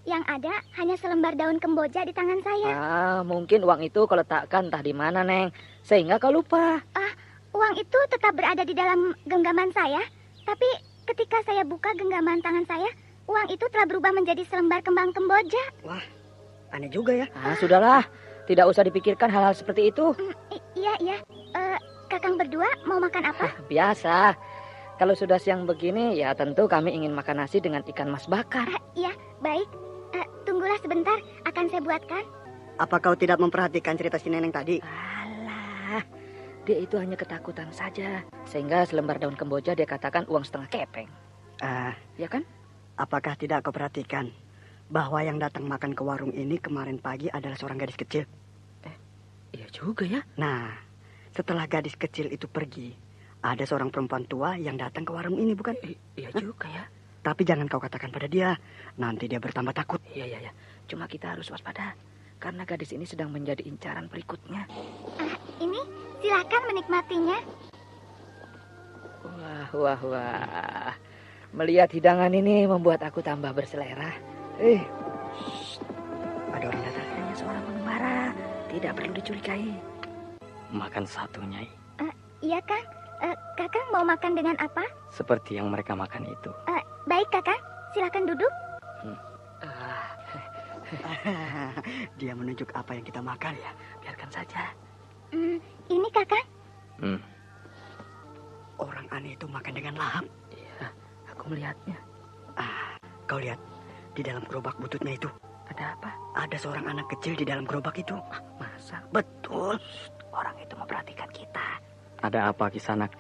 Yang ada hanya selembar daun kemboja di tangan saya. Mungkin uang itu kau letakkan entah di mana, Neng. Sehingga kau lupa. Uang itu tetap berada di dalam genggaman saya. Tapi ketika saya buka genggaman tangan saya, uang itu telah berubah menjadi selembar kembang kemboja. Wah, aneh juga ya. Sudahlah. Tidak usah dipikirkan hal-hal seperti itu. Iya. Kakang berdua mau makan apa? Biasa. Kalau sudah siang begini, ya tentu kami ingin makan nasi dengan ikan mas bakar. Iya, baik. Tunggulah sebentar, akan saya buatkan. Apa kau tidak memperhatikan cerita si Neneng tadi? Alah, dia itu hanya ketakutan saja. Sehingga selembar daun kemboja dia katakan uang setengah kepeng. Ya kan? Apakah tidak kau perhatikan bahwa yang datang makan ke warung ini kemarin pagi adalah seorang gadis kecil? Iya juga ya. Nah, Setelah gadis kecil itu pergi, ada seorang perempuan tua yang datang ke warung ini, bukan? Iya juga ya. Tapi jangan kau katakan pada dia, nanti dia bertambah takut. Iya. Cuma kita harus waspada, karena gadis ini sedang menjadi incaran berikutnya. Ini silakan menikmatinya. Wah. Melihat hidangan ini membuat aku tambah berselera. Ada orang datang, hanya seorang pengembara. Tidak perlu dicurigai. Makan satu, Nyai. Iya, Kang. Kakang mau makan dengan apa? Seperti yang mereka makan itu. Baik, Kakang. Silakan duduk. Dia menunjuk apa yang kita makan ya. Biarkan saja. Ini, Kakang. Orang aneh itu makan dengan lahap. Iya, aku melihatnya. Kau lihat, di dalam gerobak bututnya itu. Ada apa? Ada seorang anak kecil di dalam gerobak itu. Masa? Betul. Orang itu memperhatikan kita. Ada apa, Kisanak?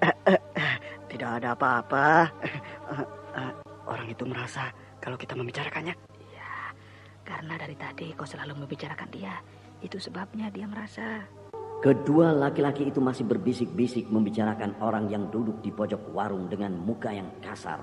Tidak ada apa-apa. Orang itu merasa kalau kita membicarakannya. Iya, karena dari tadi kau selalu membicarakan dia. Itu sebabnya dia merasa. Kedua laki-laki itu masih berbisik-bisik membicarakan orang yang duduk di pojok warung dengan muka yang kasar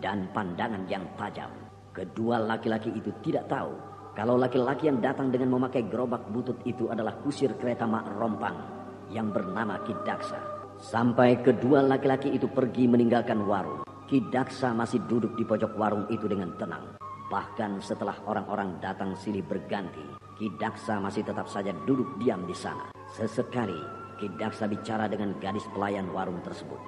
dan pandangan yang tajam. Kedua laki-laki itu tidak tahu kalau laki-laki yang datang dengan memakai gerobak butut itu adalah kusir kereta Mak Rompang yang bernama Ki Daksa. Sampai kedua laki-laki itu pergi meninggalkan warung, Ki Daksa masih duduk di pojok warung itu dengan tenang. Bahkan setelah orang-orang datang silih berganti, Ki Daksa masih tetap saja duduk diam di sana. Sesekali Ki Daksa bicara dengan gadis pelayan warung tersebut.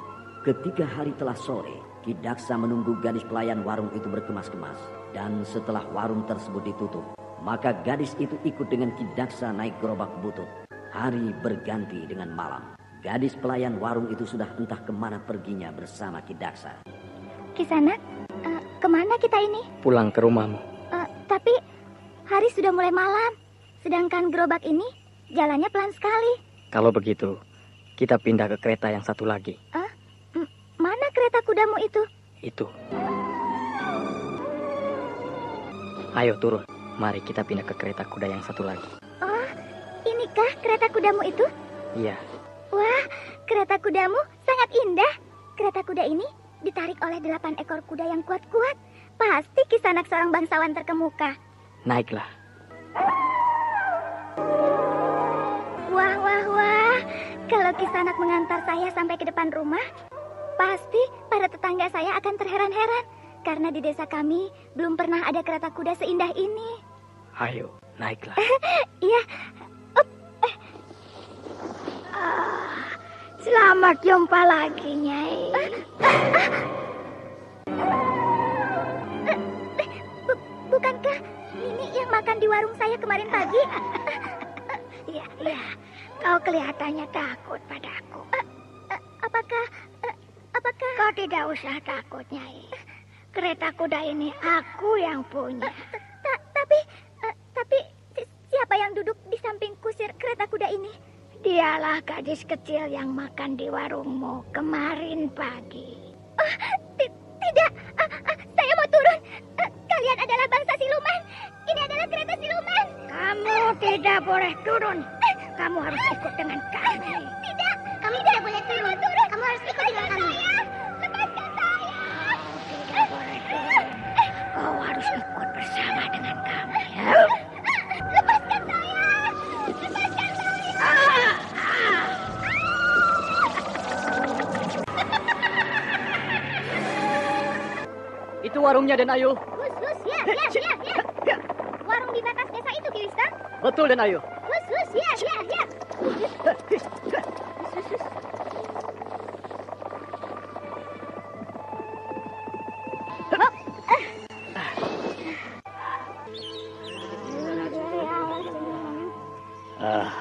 Ketika hari telah sore, Ki Daksa menunggu gadis pelayan warung itu berkemas-kemas. Dan setelah warung tersebut ditutup, maka gadis itu ikut dengan Ki Daksa naik gerobak butut. Hari berganti dengan malam. Gadis pelayan warung itu sudah entah kemana perginya bersama Ki Daksa. Kisanak, kemana kita ini? Pulang ke rumahmu. Tapi hari sudah mulai malam. Sedangkan gerobak ini jalannya pelan sekali. Kalau begitu, kita pindah ke kereta yang satu lagi. Mana kereta kudamu itu? Itu. Ayo turun. Mari kita pindah ke kereta kuda yang satu lagi. Oh, inikah kereta kudamu itu? Iya. Wah, kereta kudamu sangat indah. Kereta kuda ini ditarik oleh 8 ekor kuda yang kuat-kuat. Pasti Kisanak seorang bangsawan terkemuka. Naiklah. Wah. Kalau Kisanak mengantar saya sampai ke depan rumah, pasti para tetangga saya akan terheran-heran. Karena di desa kami belum pernah ada kereta kuda seindah ini. Ayo, naiklah. Iya. Selamat jumpa lagi, Nyai. Bukankah Nini yang makan di warung saya kemarin pagi? Iya. Kau kelihatannya takut padaku. Apakah... Kau tidak usah takut, Nyai. Kereta kuda ini aku yang punya. Tapi siapa yang duduk di samping kusir kereta kuda ini? Dialah gadis kecil yang makan di warungmu kemarin pagi. Tidak, saya mau turun. Kalian adalah bangsa siluman. Ini adalah kereta siluman. Kamu tidak boleh turun. Kamu harus ikut dengan kami. Tidak, kami tidak boleh turun. Kamu harus ikut dengan kami. Lepaskan saya. Tidak boleh turun. Kau harus ikut bersama dengan kami. Ya? Lepaskan saya. Itu warungnya, Den Ayu. Ya. Warung di batas desa itu, Ki Wista? Betul, Den Ayu. Ya.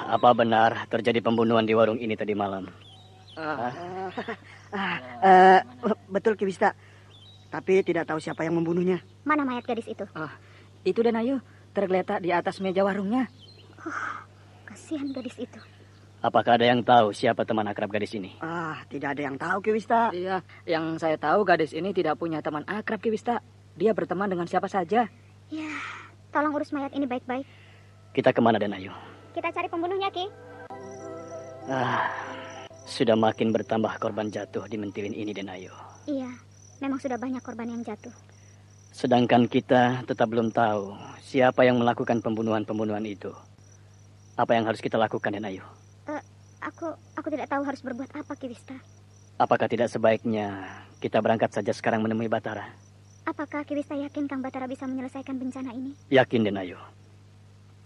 Apa benar terjadi pembunuhan di warung ini tadi malam? Betul, Ki Wista. Tapi tidak tahu siapa yang membunuhnya. Mana mayat gadis itu? Itu Dan Ayu tergeletak di atas meja warungnya. Kasihan gadis itu. Apakah ada yang tahu siapa teman akrab gadis ini? Tidak ada yang tahu, Ki Wista. Iya, yang saya tahu gadis ini tidak punya teman akrab, Ki Wista. Dia berteman dengan siapa saja. Ya, tolong urus mayat ini baik-baik. Kita kemana, Den Ayu? Kita cari pembunuhnya, Ki. Sudah makin bertambah korban jatuh di Mentilin ini, Den Ayu. Iya, memang sudah banyak korban yang jatuh. Sedangkan kita tetap belum tahu siapa yang melakukan pembunuhan-pembunuhan itu. Apa yang harus kita lakukan, Den Ayu? Aku tidak tahu harus berbuat apa, Ki Wista. Apakah tidak sebaiknya kita berangkat saja sekarang menemui Batara? Apakah Ki Wista yakin Kang Batara bisa menyelesaikan bencana ini? Yakin, Den Ayu.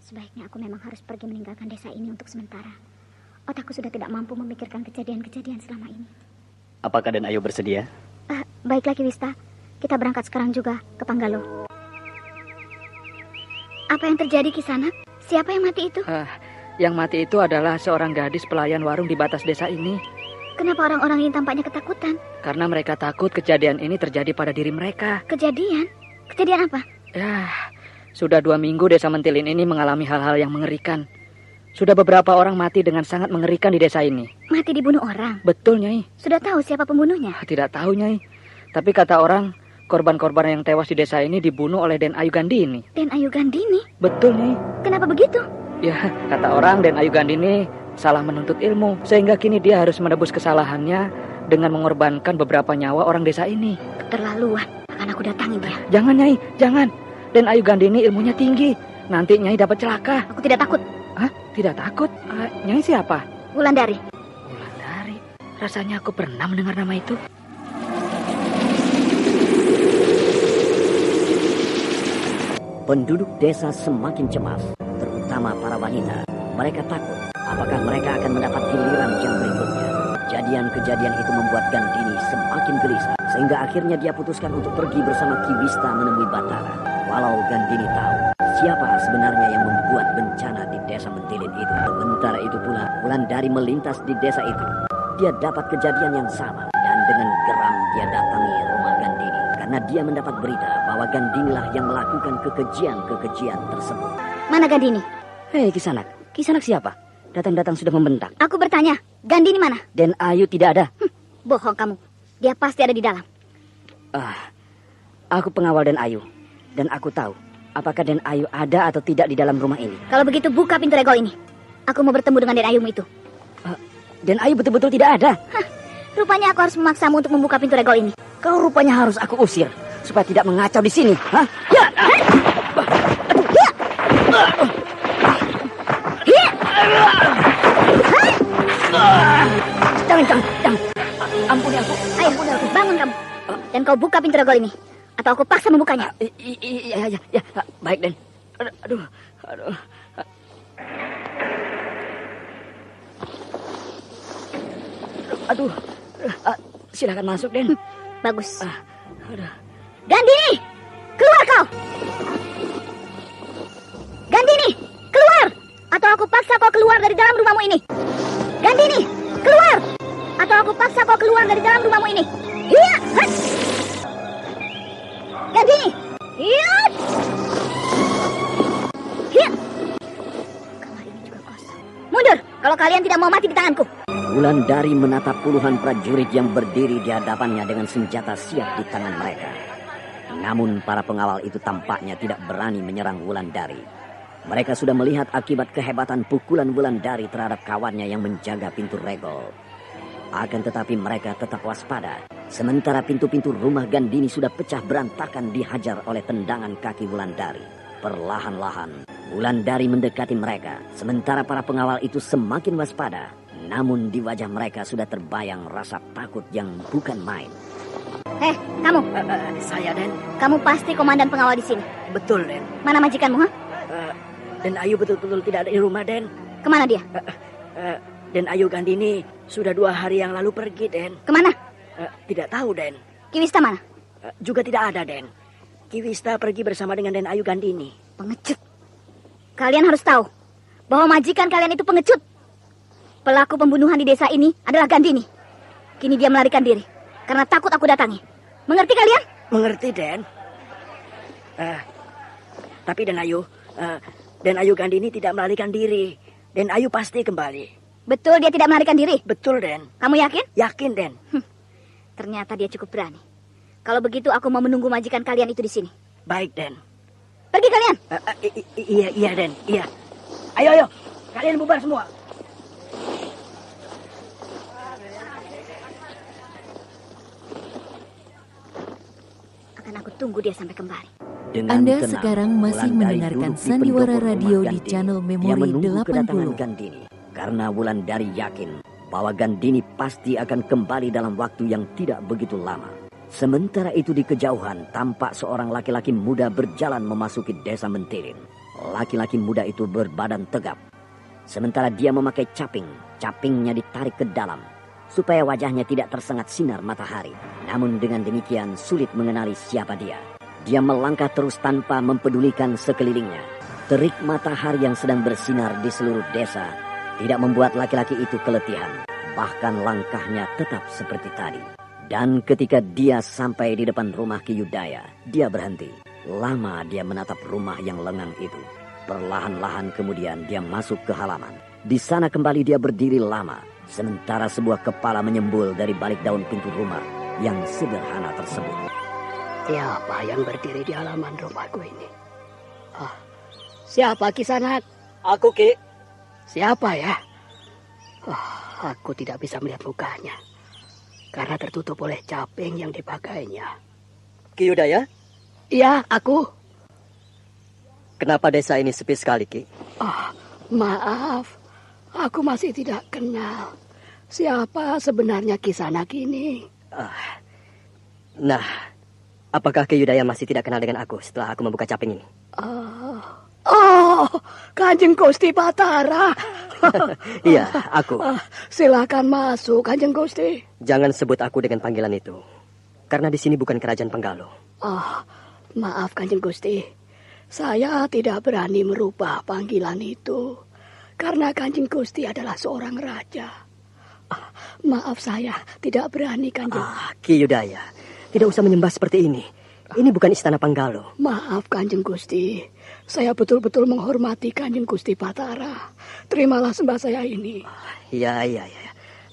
Sebaiknya aku memang harus pergi meninggalkan desa ini untuk sementara. Otakku sudah tidak mampu memikirkan kejadian-kejadian selama ini. Apakah Den Ayu bersedia? Baiklah Ki Wista, kita berangkat sekarang juga ke Panggalo. Apa yang terjadi Kisanak? Siapa yang mati itu? Yang mati itu adalah seorang gadis pelayan warung di batas desa ini. Kenapa orang-orang ini tampaknya ketakutan? Karena mereka takut kejadian ini terjadi pada diri mereka. Kejadian? Kejadian apa? Ya, sudah 2 minggu desa Mentilin ini mengalami hal-hal yang mengerikan. Sudah beberapa orang mati dengan sangat mengerikan di desa ini. Mati dibunuh orang? Betul, Nyai. Sudah tahu siapa pembunuhnya? Tidak tahu, Nyai. Tapi kata orang, korban-korban yang tewas di desa ini dibunuh oleh Den Ayu Gandini. Den Ayu Gandini? Betul, Nyai. Kenapa begitu? Ya, kata orang Den Ayu Gandini salah menuntut ilmu, sehingga kini dia harus menebus kesalahannya dengan mengorbankan beberapa nyawa orang desa ini. Keterlaluan, akan aku datangi dia. Jangan, Nyai, jangan. Den Ayu Gandini ilmunya tinggi. Nanti Nyai dapat celaka. Aku tidak takut. Hah? Tidak takut? Nyai siapa? Wulandari. Wulandari? Rasanya aku pernah mendengar nama itu. Penduduk desa semakin cemas, terutama para wanita. Mereka takut apakah mereka akan mendapat giliran yang berikutnya. Kejadian-kejadian itu membuat Gandini semakin gelisah, sehingga akhirnya dia putuskan untuk pergi bersama Ki Wista menemui Batara. Walau Gandini tahu siapa sebenarnya yang membuat bencana di desa Mentilin itu. Sementara itu pula, Wulandari melintas di desa itu. Dia dapat kejadian yang sama, dan dengan geram dia datangi rumah Gandini. Karena dia mendapat berita bahwa Gandinilah yang melakukan kekejian-kekejian tersebut. Mana Gandini? Hei Kisanak, Kisanak siapa? Datang-datang sudah membentak. Aku bertanya, Gandini mana? Den Ayu tidak ada. Bohong kamu, dia pasti ada di dalam. Aku pengawal Den Ayu, dan aku tahu apakah Den Ayu ada atau tidak di dalam rumah ini. Kalau begitu buka pintu regol ini. Aku mau bertemu dengan Den Ayumu itu. Den Ayu betul-betul tidak ada. Rupanya aku harus memaksamu untuk membuka pintu regol ini. Kau rupanya harus aku usir supaya tidak mengacau di sini. Hah? Ya. Jangan. Ampuni aku. Ayo, bangun kamu. Dan kau buka pintu regol ini. Atau aku paksa membukanya. Iya. Baik, Den. Aduh. Aduh. Silakan masuk, Den. Bagus. Gandini, keluar kau. Gandini, keluar. Atau aku paksa kau keluar dari dalam rumahmu ini. Gandini, keluar. Atau aku paksa kau keluar dari dalam rumahmu ini. Iya. Gandini. Iya. Iya. Kamar ini juga kosong. Mundur kalau kalian tidak mau mati di tanganku. Wulandari menatap puluhan prajurit yang berdiri di hadapannya dengan senjata siap di tangan mereka. Namun para pengawal itu tampaknya tidak berani menyerang Wulandari. Mereka sudah melihat akibat kehebatan pukulan Wulandari terhadap kawannya yang menjaga pintu regol. Akan tetapi mereka tetap waspada. Sementara pintu-pintu rumah Gandini sudah pecah berantakan dihajar oleh tendangan kaki Wulandari. Perlahan-lahan Wulandari mendekati mereka. Sementara para pengawal itu semakin waspada. Namun di wajah mereka sudah terbayang rasa takut yang bukan main. Kamu. Saya, Den. Kamu pasti komandan pengawal di sini. Betul, Den. Mana majikanmu, ha? Den Ayu betul-betul tidak ada di rumah, Den. Kemana dia? Den Ayu Gandini sudah 2 hari yang lalu pergi, Den. Kemana? Tidak tahu, Den. Ki Wista mana? Juga tidak ada, Den. Ki Wista pergi bersama dengan Den Ayu Gandini. Pengecut. Kalian harus tahu bahwa majikan kalian itu pengecut. Pelaku pembunuhan di desa ini adalah Gandini. Kini dia melarikan diri karena takut aku datangi. Mengerti kalian? Mengerti, Den. Tapi Den Ayu Gandini tidak melarikan diri. Den Ayu pasti kembali. Betul dia tidak melarikan diri? Betul, Den. Kamu yakin? Yakin, Den. Ternyata dia cukup berani. Kalau begitu aku mau menunggu majikan kalian itu di sini. Baik, Den. Pergi kalian. Iya, Den. Iya. Ayo. Kalian bubar semua. akan aku tunggu dia sampai kembali. Dengan Anda tenang, sekarang masih Wulandari mendengarkan duduk di Sandiwara pendopo Radio rumah di Gandini. channel Dia Memori menunggu kedatangan 80. Gandini karena Wulandari yakin bahwa Gandini pasti akan kembali dalam waktu yang tidak begitu lama. Sementara itu di kejauhan tampak seorang laki-laki muda berjalan memasuki desa Mentilin. Laki-laki muda itu berbadan tegap. Sementara dia memakai caping, capingnya ditarik ke dalam supaya wajahnya tidak tersengat sinar matahari. Namun dengan demikian sulit mengenali siapa dia. Dia melangkah terus tanpa mempedulikan sekelilingnya. Terik matahari yang sedang bersinar di seluruh desa tidak membuat laki-laki itu keletihan. Bahkan langkahnya tetap seperti tadi. Dan ketika dia sampai di depan rumah Ki Yudaya, dia berhenti. Lama dia menatap rumah yang lengang itu. Perlahan-lahan kemudian dia masuk ke halaman. Di sana kembali dia berdiri lama. Sementara sebuah kepala menyembul dari balik daun pintu rumah yang sederhana tersebut. Siapa yang berdiri di halaman rumahku ini? Siapa Kisanak? Aku, Ki. Siapa ya? Aku tidak bisa melihat mukanya karena tertutup oleh caping yang dipakainya. Ki Yudaya? Iya, aku. Kenapa desa ini sepi sekali, Ki? Maaf. Aku masih tidak kenal. Siapa sebenarnya Kisanak ini? Nah, apakah Ki Yudaya masih tidak kenal dengan aku setelah aku membuka caping ini? Kanjeng Gusti Batara. Iya, aku. Silakan masuk, Kanjeng Gusti. Jangan sebut aku dengan panggilan itu. Karena di sini bukan kerajaan Penggalo. Maaf Kanjeng Gusti. Saya tidak berani merubah panggilan itu. Karena Kanjeng Gusti adalah seorang raja. Maaf saya tidak berani Kanjeng. Ki Yudaya, tidak usah menyembah seperti ini. Ini bukan istana Penggalo. Maaf Kanjeng Gusti. Saya betul-betul menghormati Kanjeng Gusti Batara. Terimalah sembah saya ini. Iya.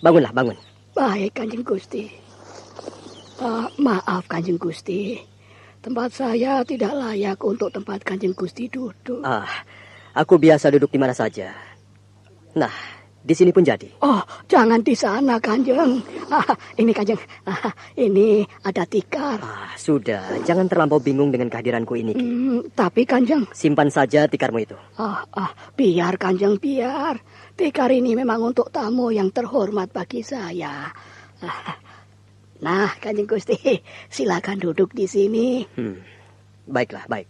Bangunlah, bangun. Baik Kanjeng Gusti. Maaf Kanjeng Gusti. Tempat saya tidak layak untuk tempat Kanjeng Gusti duduk. Aku biasa duduk di mana saja. Nah, di sini pun jadi. Jangan di sana Kanjeng. Ini Kanjeng. Ini ada tikar. Sudah, jangan terlampau bingung dengan kehadiranku ini, Ki. Tapi Kanjeng. Simpan saja tikarmu itu. Biar Kanjeng, biar. Tikar ini memang untuk tamu yang terhormat bagi saya. Nah, Kanjeng Gusti, silakan duduk di sini. Baiklah, baik.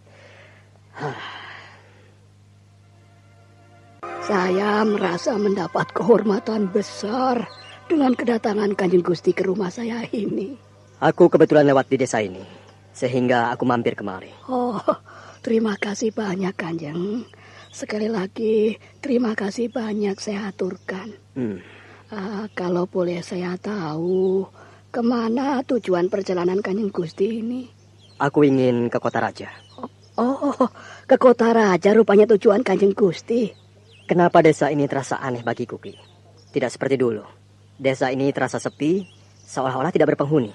Saya merasa mendapat kehormatan besar dengan kedatangan Kanjeng Gusti ke rumah saya ini. Aku kebetulan lewat di desa ini, sehingga aku mampir kemari. Terima kasih banyak Kanjeng. Sekali lagi, terima kasih banyak saya aturkan. Kalau boleh saya tahu, kemana tujuan perjalanan Kanjeng Gusti ini? Aku ingin ke Kota Raja. Ke Kota Raja rupanya tujuan Kanjeng Gusti. Kenapa desa ini terasa aneh bagiku, Ki? Tidak seperti dulu. Desa ini terasa sepi, seolah-olah tidak berpenghuni.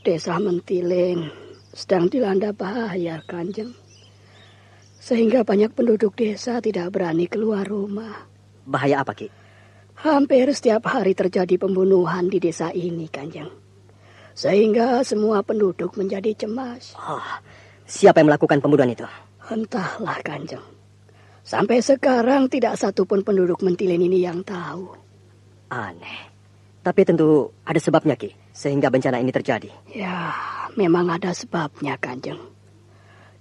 Desa Mentilin sedang dilanda bahaya, Kanjeng. Sehingga banyak penduduk desa tidak berani keluar rumah. Bahaya apa, Ki? Hampir setiap hari terjadi pembunuhan di desa ini, Kanjeng. Sehingga semua penduduk menjadi cemas. Siapa yang melakukan pembunuhan itu? Entahlah, Kanjeng. Sampai sekarang tidak satupun penduduk Mentilin ini yang tahu. Aneh. Tapi tentu ada sebabnya, Ki, sehingga bencana ini terjadi. Ya, memang ada sebabnya, Kanjeng.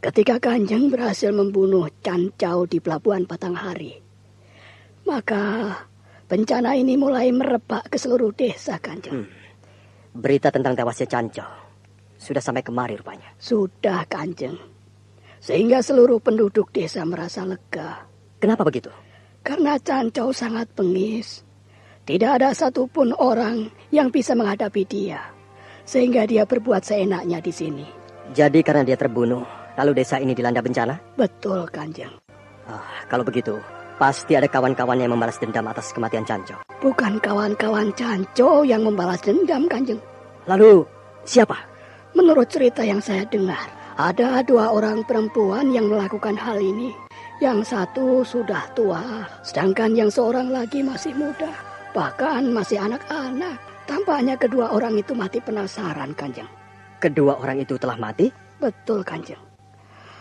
Ketika Kanjeng berhasil membunuh Cancau di Pelabuhan Batanghari, maka bencana ini mulai merebak ke seluruh desa, Kanjeng. Berita tentang tewasnya Cancau sudah sampai kemari rupanya. Sudah, Kanjeng. Sehingga seluruh penduduk desa merasa lega. Kenapa begitu? Karena Cancau sangat bengis. Tidak ada satupun orang yang bisa menghadapi dia. Sehingga dia berbuat seenaknya di sini. Jadi karena dia terbunuh, lalu desa ini dilanda bencana? Betul, Kanjeng. Kalau begitu, pasti ada kawan-kawan yang membalas dendam atas kematian Cancau. Bukan kawan-kawan Cancau yang membalas dendam, Kanjeng. Lalu, siapa? Menurut cerita yang saya dengar, ada 2 orang perempuan yang melakukan hal ini. Yang satu sudah tua, sedangkan yang seorang lagi masih muda. Bahkan masih anak-anak. Tampaknya kedua orang itu mati penasaran, Kanjeng. Kedua orang itu telah mati? Betul, Kanjeng.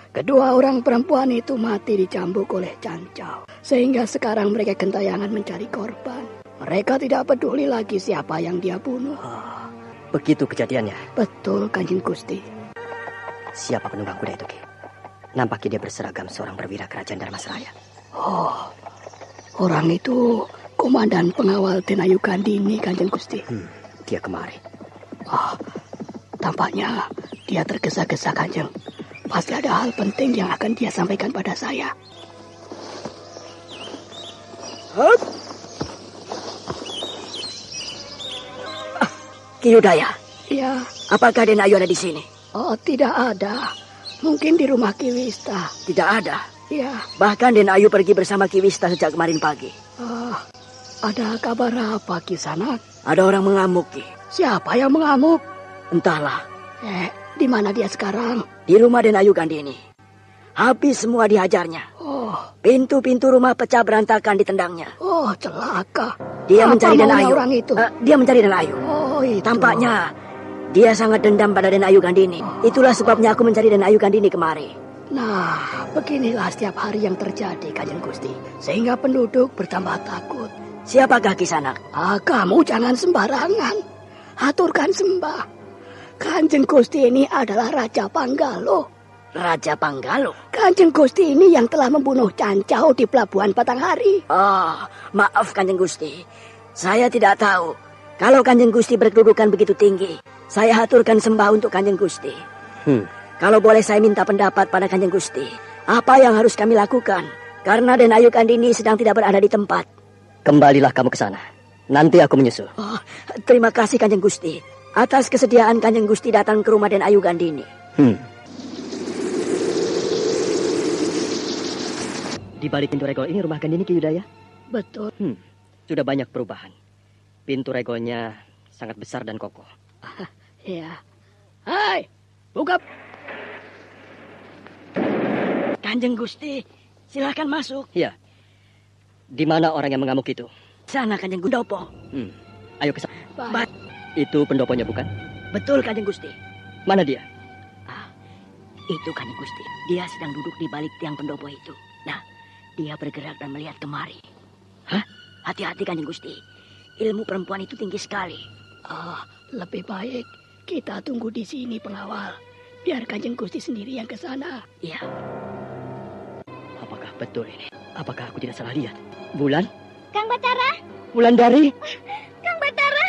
Kedua orang perempuan itu mati dicambuk oleh Cancau. Sehingga sekarang mereka gentayangan mencari korban. Mereka tidak peduli lagi siapa yang dia bunuh. Begitu kejadiannya? Betul, Kanjeng Gusti. Siapa penunggang kuda itu, Ki? Nampaknya dia berseragam seorang perwira kerajaan Dharmasraya. Orang itu komandan pengawal Denayu Gandini, Kanjeng Gusti. Dia kemari. Tampaknya dia tergesa-gesa, Kanjeng. Pasti ada hal penting yang akan dia sampaikan pada saya. Ki Udaya. Ya. Apakah Denayu ada di sini? Tidak ada. Mungkin di rumah Ki Wista. Tidak ada? Ya. Bahkan Denayu pergi bersama Ki Wista sejak kemarin pagi. Ada kabar apa, Kisanak? Ada orang mengamuk, Ki. Siapa yang mengamuk? Entahlah. Di mana dia sekarang? Di rumah Denayu Gandini. Habis semua dihajarnya. Pintu-pintu rumah pecah berantakan ditendangnya. Celaka. Dia mencari Denayu. Orang itu? Dia mencari Denayu. Itu. Tampaknya dia sangat dendam pada Denayu Gandini. Itulah sebabnya aku mencari Denayu Gandini kemari. Nah, beginilah setiap hari yang terjadi, Kanjeng Gusti. Sehingga penduduk bertambah takut. Siapakah Kisanak? Kamu jangan sembarangan. Haturkan sembah. Kanjeng Gusti ini adalah Raja Panggalo. Raja Panggalo? Kanjeng Gusti ini yang telah membunuh Cancau di Pelabuhan Batanghari. Maaf Kanjeng Gusti. Saya tidak tahu. Kalau Kanjeng Gusti berkedudukan begitu tinggi, saya haturkan sembah untuk Kanjeng Gusti. Kalau boleh saya minta pendapat pada Kanjeng Gusti, apa yang harus kami lakukan? Karena Denayu Gandini sedang tidak berada di tempat. Kembalilah kamu ke sana. Nanti aku menyusul. Terima kasih Kanjeng Gusti atas kesediaan Kanjeng Gusti datang ke rumah Denayu Gandini. Di balik pintu regol ini rumah Gandini, Ki Udaya? Betul. Sudah banyak perubahan. Pintu regolnya sangat besar dan kokoh. Ya. Hai, buka. Kanjeng Gusti, silakan masuk. Ya. Di mana orang yang mengamuk itu? Sana Kanjeng Pendopo. Ayo ke sana. Itu pendoponya bukan? Betul Kanjeng Gusti. Mana dia? Itu Kanjeng Gusti. Dia sedang duduk di balik tiang pendopo itu. Nah, dia bergerak dan melihat kemari. Hati-hati Kanjeng Gusti. Ilmu perempuan itu tinggi sekali. Lebih baik kita tunggu di sini pengawal. Biar Kanjeng Gusti sendiri yang ke sana. Iya. Apakah betul ini? Apakah aku tidak salah lihat? Bulan? Kang Batara? Wulandari? Kang Batara?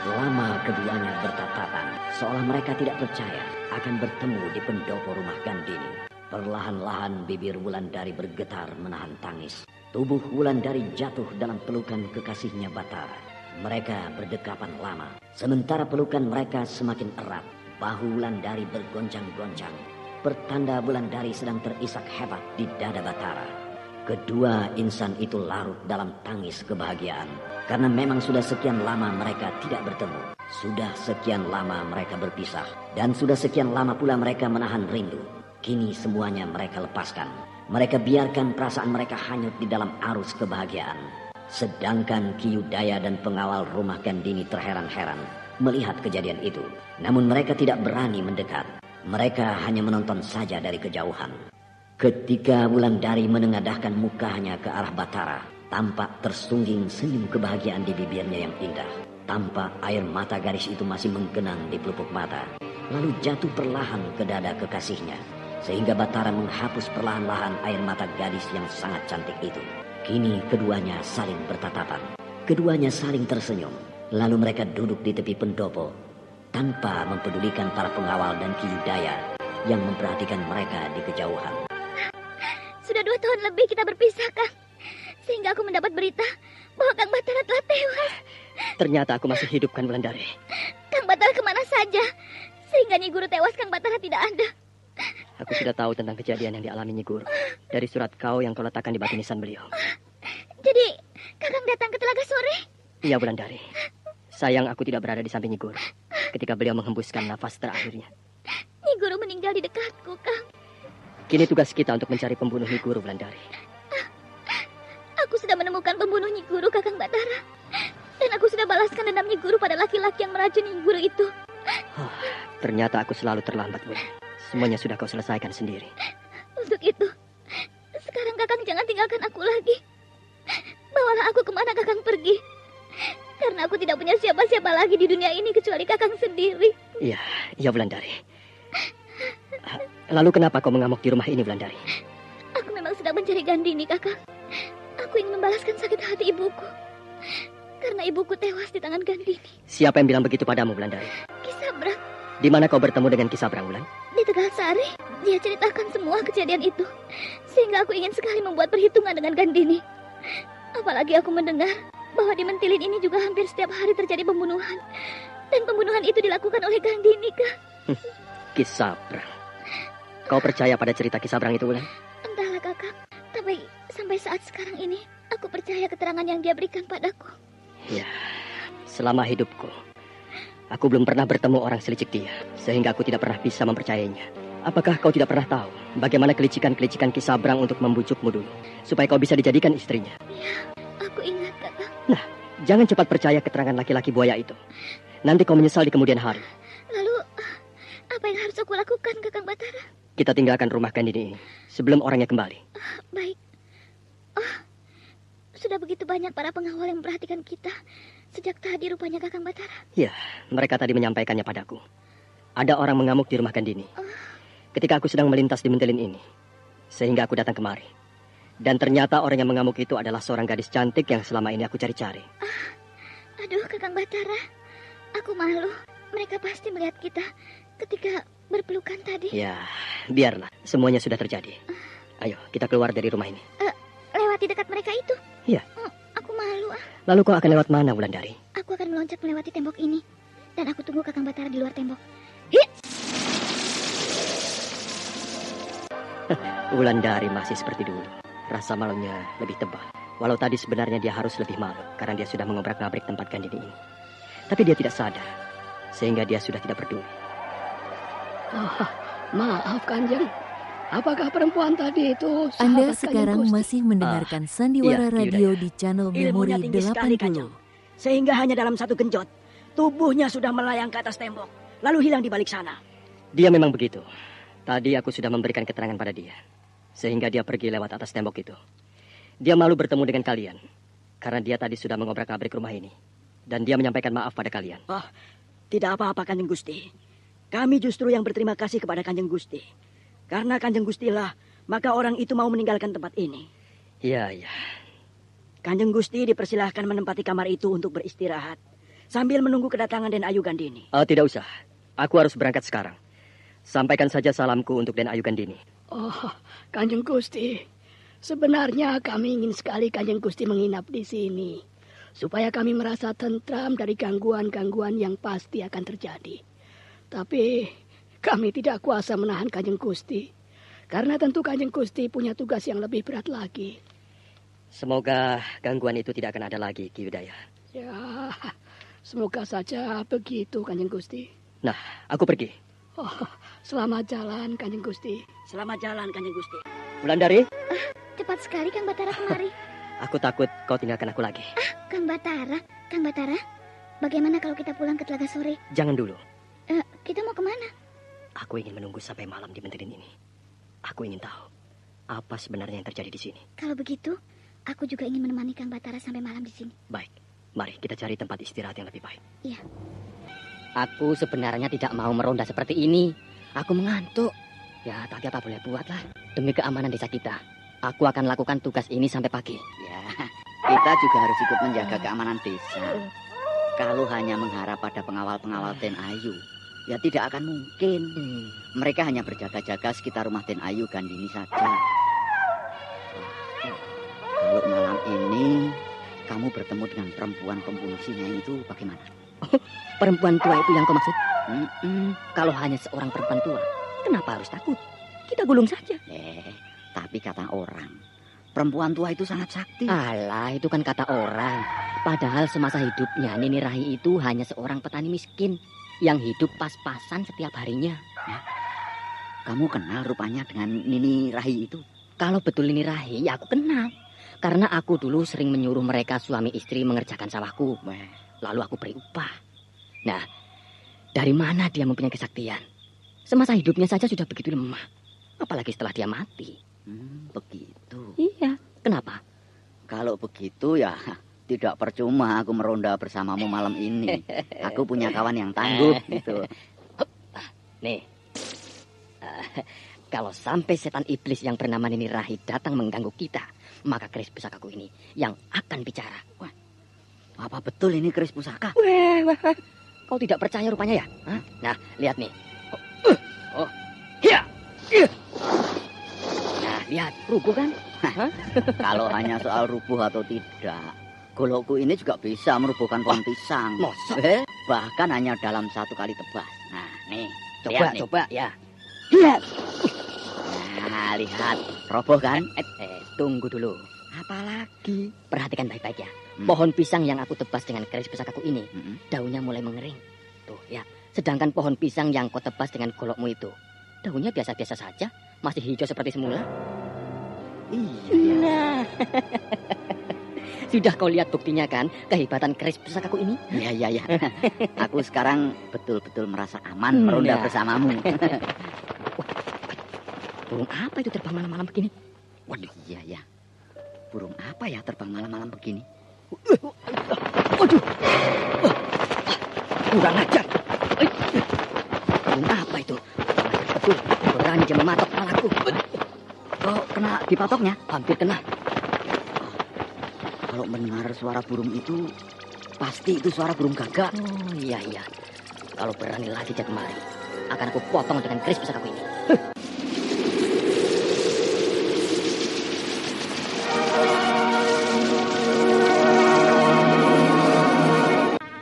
Lama keduanya bertatapan, seolah mereka tidak percaya akan bertemu di pendopo rumah Gandini. Perlahan-lahan bibir Wulandari bergetar menahan tangis. Tubuh Wulandari jatuh dalam pelukan kekasihnya Batara. Mereka berdekapan lama, sementara pelukan mereka semakin erat. Bahu Wulandari bergoncang-goncang, pertanda Wulandari sedang terisak hebat di dada Batara. Kedua insan itu larut dalam tangis kebahagiaan, karena memang sudah sekian lama mereka tidak bertemu. Sudah sekian lama mereka berpisah, dan sudah sekian lama pula mereka menahan rindu. Kini semuanya mereka lepaskan. Mereka biarkan perasaan mereka hanyut di dalam arus kebahagiaan. Sedangkan Ki Udaya dan pengawal rumah Gandini terheran-heran melihat kejadian itu. Namun mereka tidak berani mendekat. Mereka hanya menonton saja dari kejauhan. Ketika Wulandari menengadahkan mukanya ke arah Batara, tampak tersungging senyum kebahagiaan di bibirnya yang indah. Tampak air mata gadis itu masih menggenang di pelupuk mata, lalu jatuh perlahan ke dada kekasihnya, sehingga Batara menghapus perlahan-lahan air mata gadis yang sangat cantik itu. Kini keduanya saling bertatapan, keduanya saling tersenyum, lalu mereka duduk di tepi pendopo, tanpa mempedulikan para pengawal dan Ki Udaya yang memperhatikan mereka di kejauhan. Sudah 2 tahun lebih kita berpisah, Kang. Sehingga aku mendapat berita bahwa Kang Batara telah tewas. Ternyata aku masih hidup, kan Wulandari. Kang Batara kemana saja? Sehingga Nyi Guru tewas, Kang Batara tidak ada. Aku sudah tahu tentang kejadian yang dialami Nyi Guru dari surat kau yang kau letakkan di batu nisan beliau. Jadi, Kakang datang ke Telaga Sore? Iya, Wulandari. Sayang aku tidak berada di samping Nyi Guru ketika beliau menghembuskan nafas terakhirnya. Nyi Guru meninggal di dekatku, Kang. Kini tugas kita untuk mencari pembunuh Nyi Guru, Wulandari. Aku sudah menemukan pembunuh Nyi Guru, Kakang Batara. Dan aku sudah balaskan dendam Nyi Guru pada laki-laki yang meracuni Nyi Guru itu. Oh, ternyata aku selalu terlambat, Wulan. Semuanya sudah kau selesaikan sendiri. Untuk itu, sekarang Kakang jangan tinggalkan aku lagi. Bawalah aku kemana Kakang pergi. Karena aku tidak punya siapa-siapa lagi di dunia ini kecuali Kakang sendiri. Iya, iya Wulandari. Lalu kenapa kau mengamuk di rumah ini, Wulandari? Aku memang sedang mencari Gandini, Kakang. Aku ingin membalaskan sakit hati ibuku. Karena ibuku tewas di tangan Gandini. Siapa yang bilang begitu padamu, Wulandari? Kisabrang. Di mana kau bertemu dengan Kisabrang, Wulan? Di Tegalsari. Dia ceritakan semua kejadian itu. Sehingga aku ingin sekali membuat perhitungan dengan Gandini. Apalagi aku mendengar bahwa di Mentilin ini juga hampir setiap hari terjadi pembunuhan. Dan pembunuhan itu dilakukan oleh Gandini, Kak. Kisabrang. Kau percaya pada cerita Kisabrang itu, Wulan? Entahlah, Kakak. Tapi sampai saat sekarang ini, aku percaya keterangan yang dia berikan padaku. Ya, selama hidupku, aku belum pernah bertemu orang selicik dia, sehingga aku tidak pernah bisa mempercayainya. Apakah kau tidak pernah tahu bagaimana kelicikan-kelicikan Kisabrang untuk membujukmu dulu, supaya kau bisa dijadikan istrinya? Ya, aku ingat, Kakak. Nah, jangan cepat percaya keterangan laki-laki buaya itu. Nanti kau menyesal di kemudian hari. Lalu, apa yang harus aku lakukan, Kakang Batara? Kita tinggalkan rumah Gandini ini sebelum orangnya kembali. Baik. Sudah begitu banyak para pengawal yang memperhatikan kita. Sejak tadi rupanya Kakang Batara. Ya, mereka tadi menyampaikannya padaku. Ada orang mengamuk di rumah Gandini. Ketika aku sedang melintas di Mentilin ini. Sehingga aku datang kemari. Dan ternyata orang yang mengamuk itu adalah seorang gadis cantik yang selama ini aku cari-cari. Aduh, Kakang Batara. Aku malu. Mereka pasti melihat kita ketika berpelukan tadi. Ya, biarlah. Semuanya sudah terjadi. Ayo, kita keluar dari rumah ini. Lewati dekat mereka itu? Iya. Aku malu. Lalu kau akan lewat mana, Wulandari? Aku akan meloncat melewati tembok ini. Dan aku tunggu Kakang Batara di luar tembok. Wulandari masih seperti dulu. Rasa malunya lebih tebal. Walau tadi sebenarnya dia harus lebih malu karena dia sudah mengobrak-ngabrik tempat Gandini ini. Tapi dia tidak sadar. Sehingga dia sudah tidak peduli. Maaf, Kanjeng. Apakah perempuan tadi itu sahabat Anda sekarang Kanjeng Gusti? masih mendengarkan Sandiwara Radio di channel Memori Ilmunya tinggi sekali, Kanjeng. 80. Sehingga hanya dalam satu genjot, tubuhnya sudah melayang ke atas tembok, lalu hilang di balik sana. Dia memang begitu. Tadi aku sudah memberikan keterangan pada dia. Sehingga dia pergi lewat atas tembok itu. Dia malu bertemu dengan kalian. Karena dia tadi sudah mengobrak-abrik rumah ini. Dan dia menyampaikan maaf pada kalian. Tidak apa-apa, Kanjeng Gusti. Kami justru yang berterima kasih kepada Kanjeng Gusti. Karena Kanjeng Gusti lah, maka orang itu mau meninggalkan tempat ini. Iya, iya. Kanjeng Gusti dipersilahkan menempati kamar itu untuk beristirahat. Sambil menunggu kedatangan Den Ayu Gandini. Tidak usah. Aku harus berangkat sekarang. Sampaikan saja salamku untuk Den Ayu Gandini. Kanjeng Gusti. Sebenarnya kami ingin sekali Kanjeng Gusti menginap di sini. Supaya kami merasa tentram dari gangguan-gangguan yang pasti akan terjadi. Tapi kami tidak kuasa menahan Kanjeng Gusti. Karena tentu Kanjeng Gusti punya tugas yang lebih berat lagi. Semoga gangguan itu tidak akan ada lagi, Ki Widaya. Ya, semoga saja begitu, Kanjeng Gusti. Nah, aku pergi. Selamat jalan, Kanjeng Gusti. Selamat jalan, Kanjeng Gusti. Wulandari. Cepat sekali Kang Batara kemari. Aku takut kau tinggalkan aku lagi. Kang Batara, bagaimana kalau kita pulang ke Telaga Sore? Jangan dulu. Kita mau kemana? Aku ingin menunggu sampai malam di Mentilin ini. Aku ingin tahu apa sebenarnya yang terjadi di sini. Kalau begitu, aku juga ingin menemani Kang Batara sampai malam di sini. Baik, mari kita cari tempat istirahat yang lebih baik. Iya. Aku sebenarnya tidak mau meronda seperti ini. Aku mengantuk. Ya, tapi apa boleh buatlah. Demi keamanan desa kita, aku akan lakukan tugas ini sampai pagi. Ya, kita juga harus ikut menjaga keamanan desa. Kalau hanya mengharap pada pengawal-pengawal Den Ayu, ya tidak akan mungkin. Mereka hanya berjaga-jaga sekitar rumah Den Ayu Gandini saja. Kalau malam ini kamu bertemu dengan perempuan pembunuh singa itu bagaimana? Perempuan tua itu yang kau maksud? Kalau hanya seorang perempuan tua, kenapa harus takut? Kita gulung saja. Tapi kata orang, perempuan tua itu sangat sakti. Alah, itu kan kata orang. Padahal semasa hidupnya Nini Rahi itu hanya seorang petani miskin yang hidup pas-pasan setiap harinya. Kamu kenal rupanya dengan Nini Rahi itu? Kalau betul Nini Rahi, ya aku kenal. Karena aku dulu sering menyuruh mereka suami istri mengerjakan sawahku. Lalu aku beri upah. Nah, Dari mana dia mempunyai kesaktian? Semasa hidupnya saja sudah begitu lemah. Apalagi setelah dia mati. Begitu. Iya, kenapa? Kalau begitu ya tidak percuma aku meronda bersamamu malam ini. Aku punya kawan yang tangguh gitu. Nih, kalau sampai setan iblis yang bernama Nini Rahid datang mengganggu kita, maka keris pusakaku ini yang akan bicara. Wah, apa betul ini keris pusaka? Wah. Kau tidak percaya rupanya ya? Hah? Nah, lihat nih. Hiya. Nah, lihat, rubuh kan? Kalau hanya soal rubuh atau tidak, golokku ini juga bisa merubuhkan pohon pisang. Bahkan hanya dalam satu kali tebas. Nah, nih, Coba ya. Lihat. Nah, lihat. Roboh kan? Tunggu dulu. Apalagi? Perhatikan baik-baik ya. Pohon pisang yang aku tebas dengan keris pusakaku ini, daunnya mulai mengering. Tuh, ya. Sedangkan pohon pisang yang kau tebas dengan golokmu itu, daunnya biasa-biasa saja, masih hijau seperti semula. Iya. Nah. Sudah kau lihat buktinya kan, kehebatan keris pusakaku ini? Iya. Aku sekarang betul-betul merasa aman meronda bersamamu. Burung apa itu terbang malam-malam begini? Waduh, iya. Burung apa ya terbang malam-malam begini? Waduh. Kurang ajar. Burung apa itu? Betul, berani dia mematok kepalaku. Kok kena dipatoknya? Hampir kena. Kalau mendengar suara burung itu, pasti itu suara burung gagak. Oh iya. Kalau berani lagi dia kemari, akan aku potong dengan keris pusakaku ini.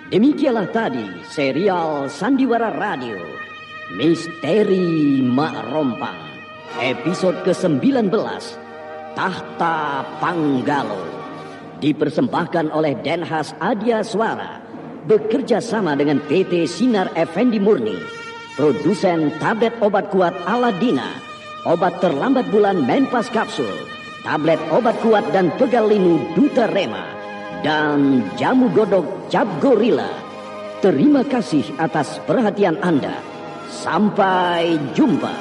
Demikianlah tadi serial Sandiwara Radio Misteri Mak Rompang episode ke-19 Tahta Panggalo, dipersembahkan oleh Denhas Adia Suara bekerja sama dengan PT Sinar Effendi Murni, produsen tablet obat kuat Aladina, obat terlambat bulan Menpas Kapsul, tablet obat kuat dan pegal linu Duta Rema, dan jamu godok Cap Gorilla. Terima kasih atas perhatian Anda. Sampai jumpa.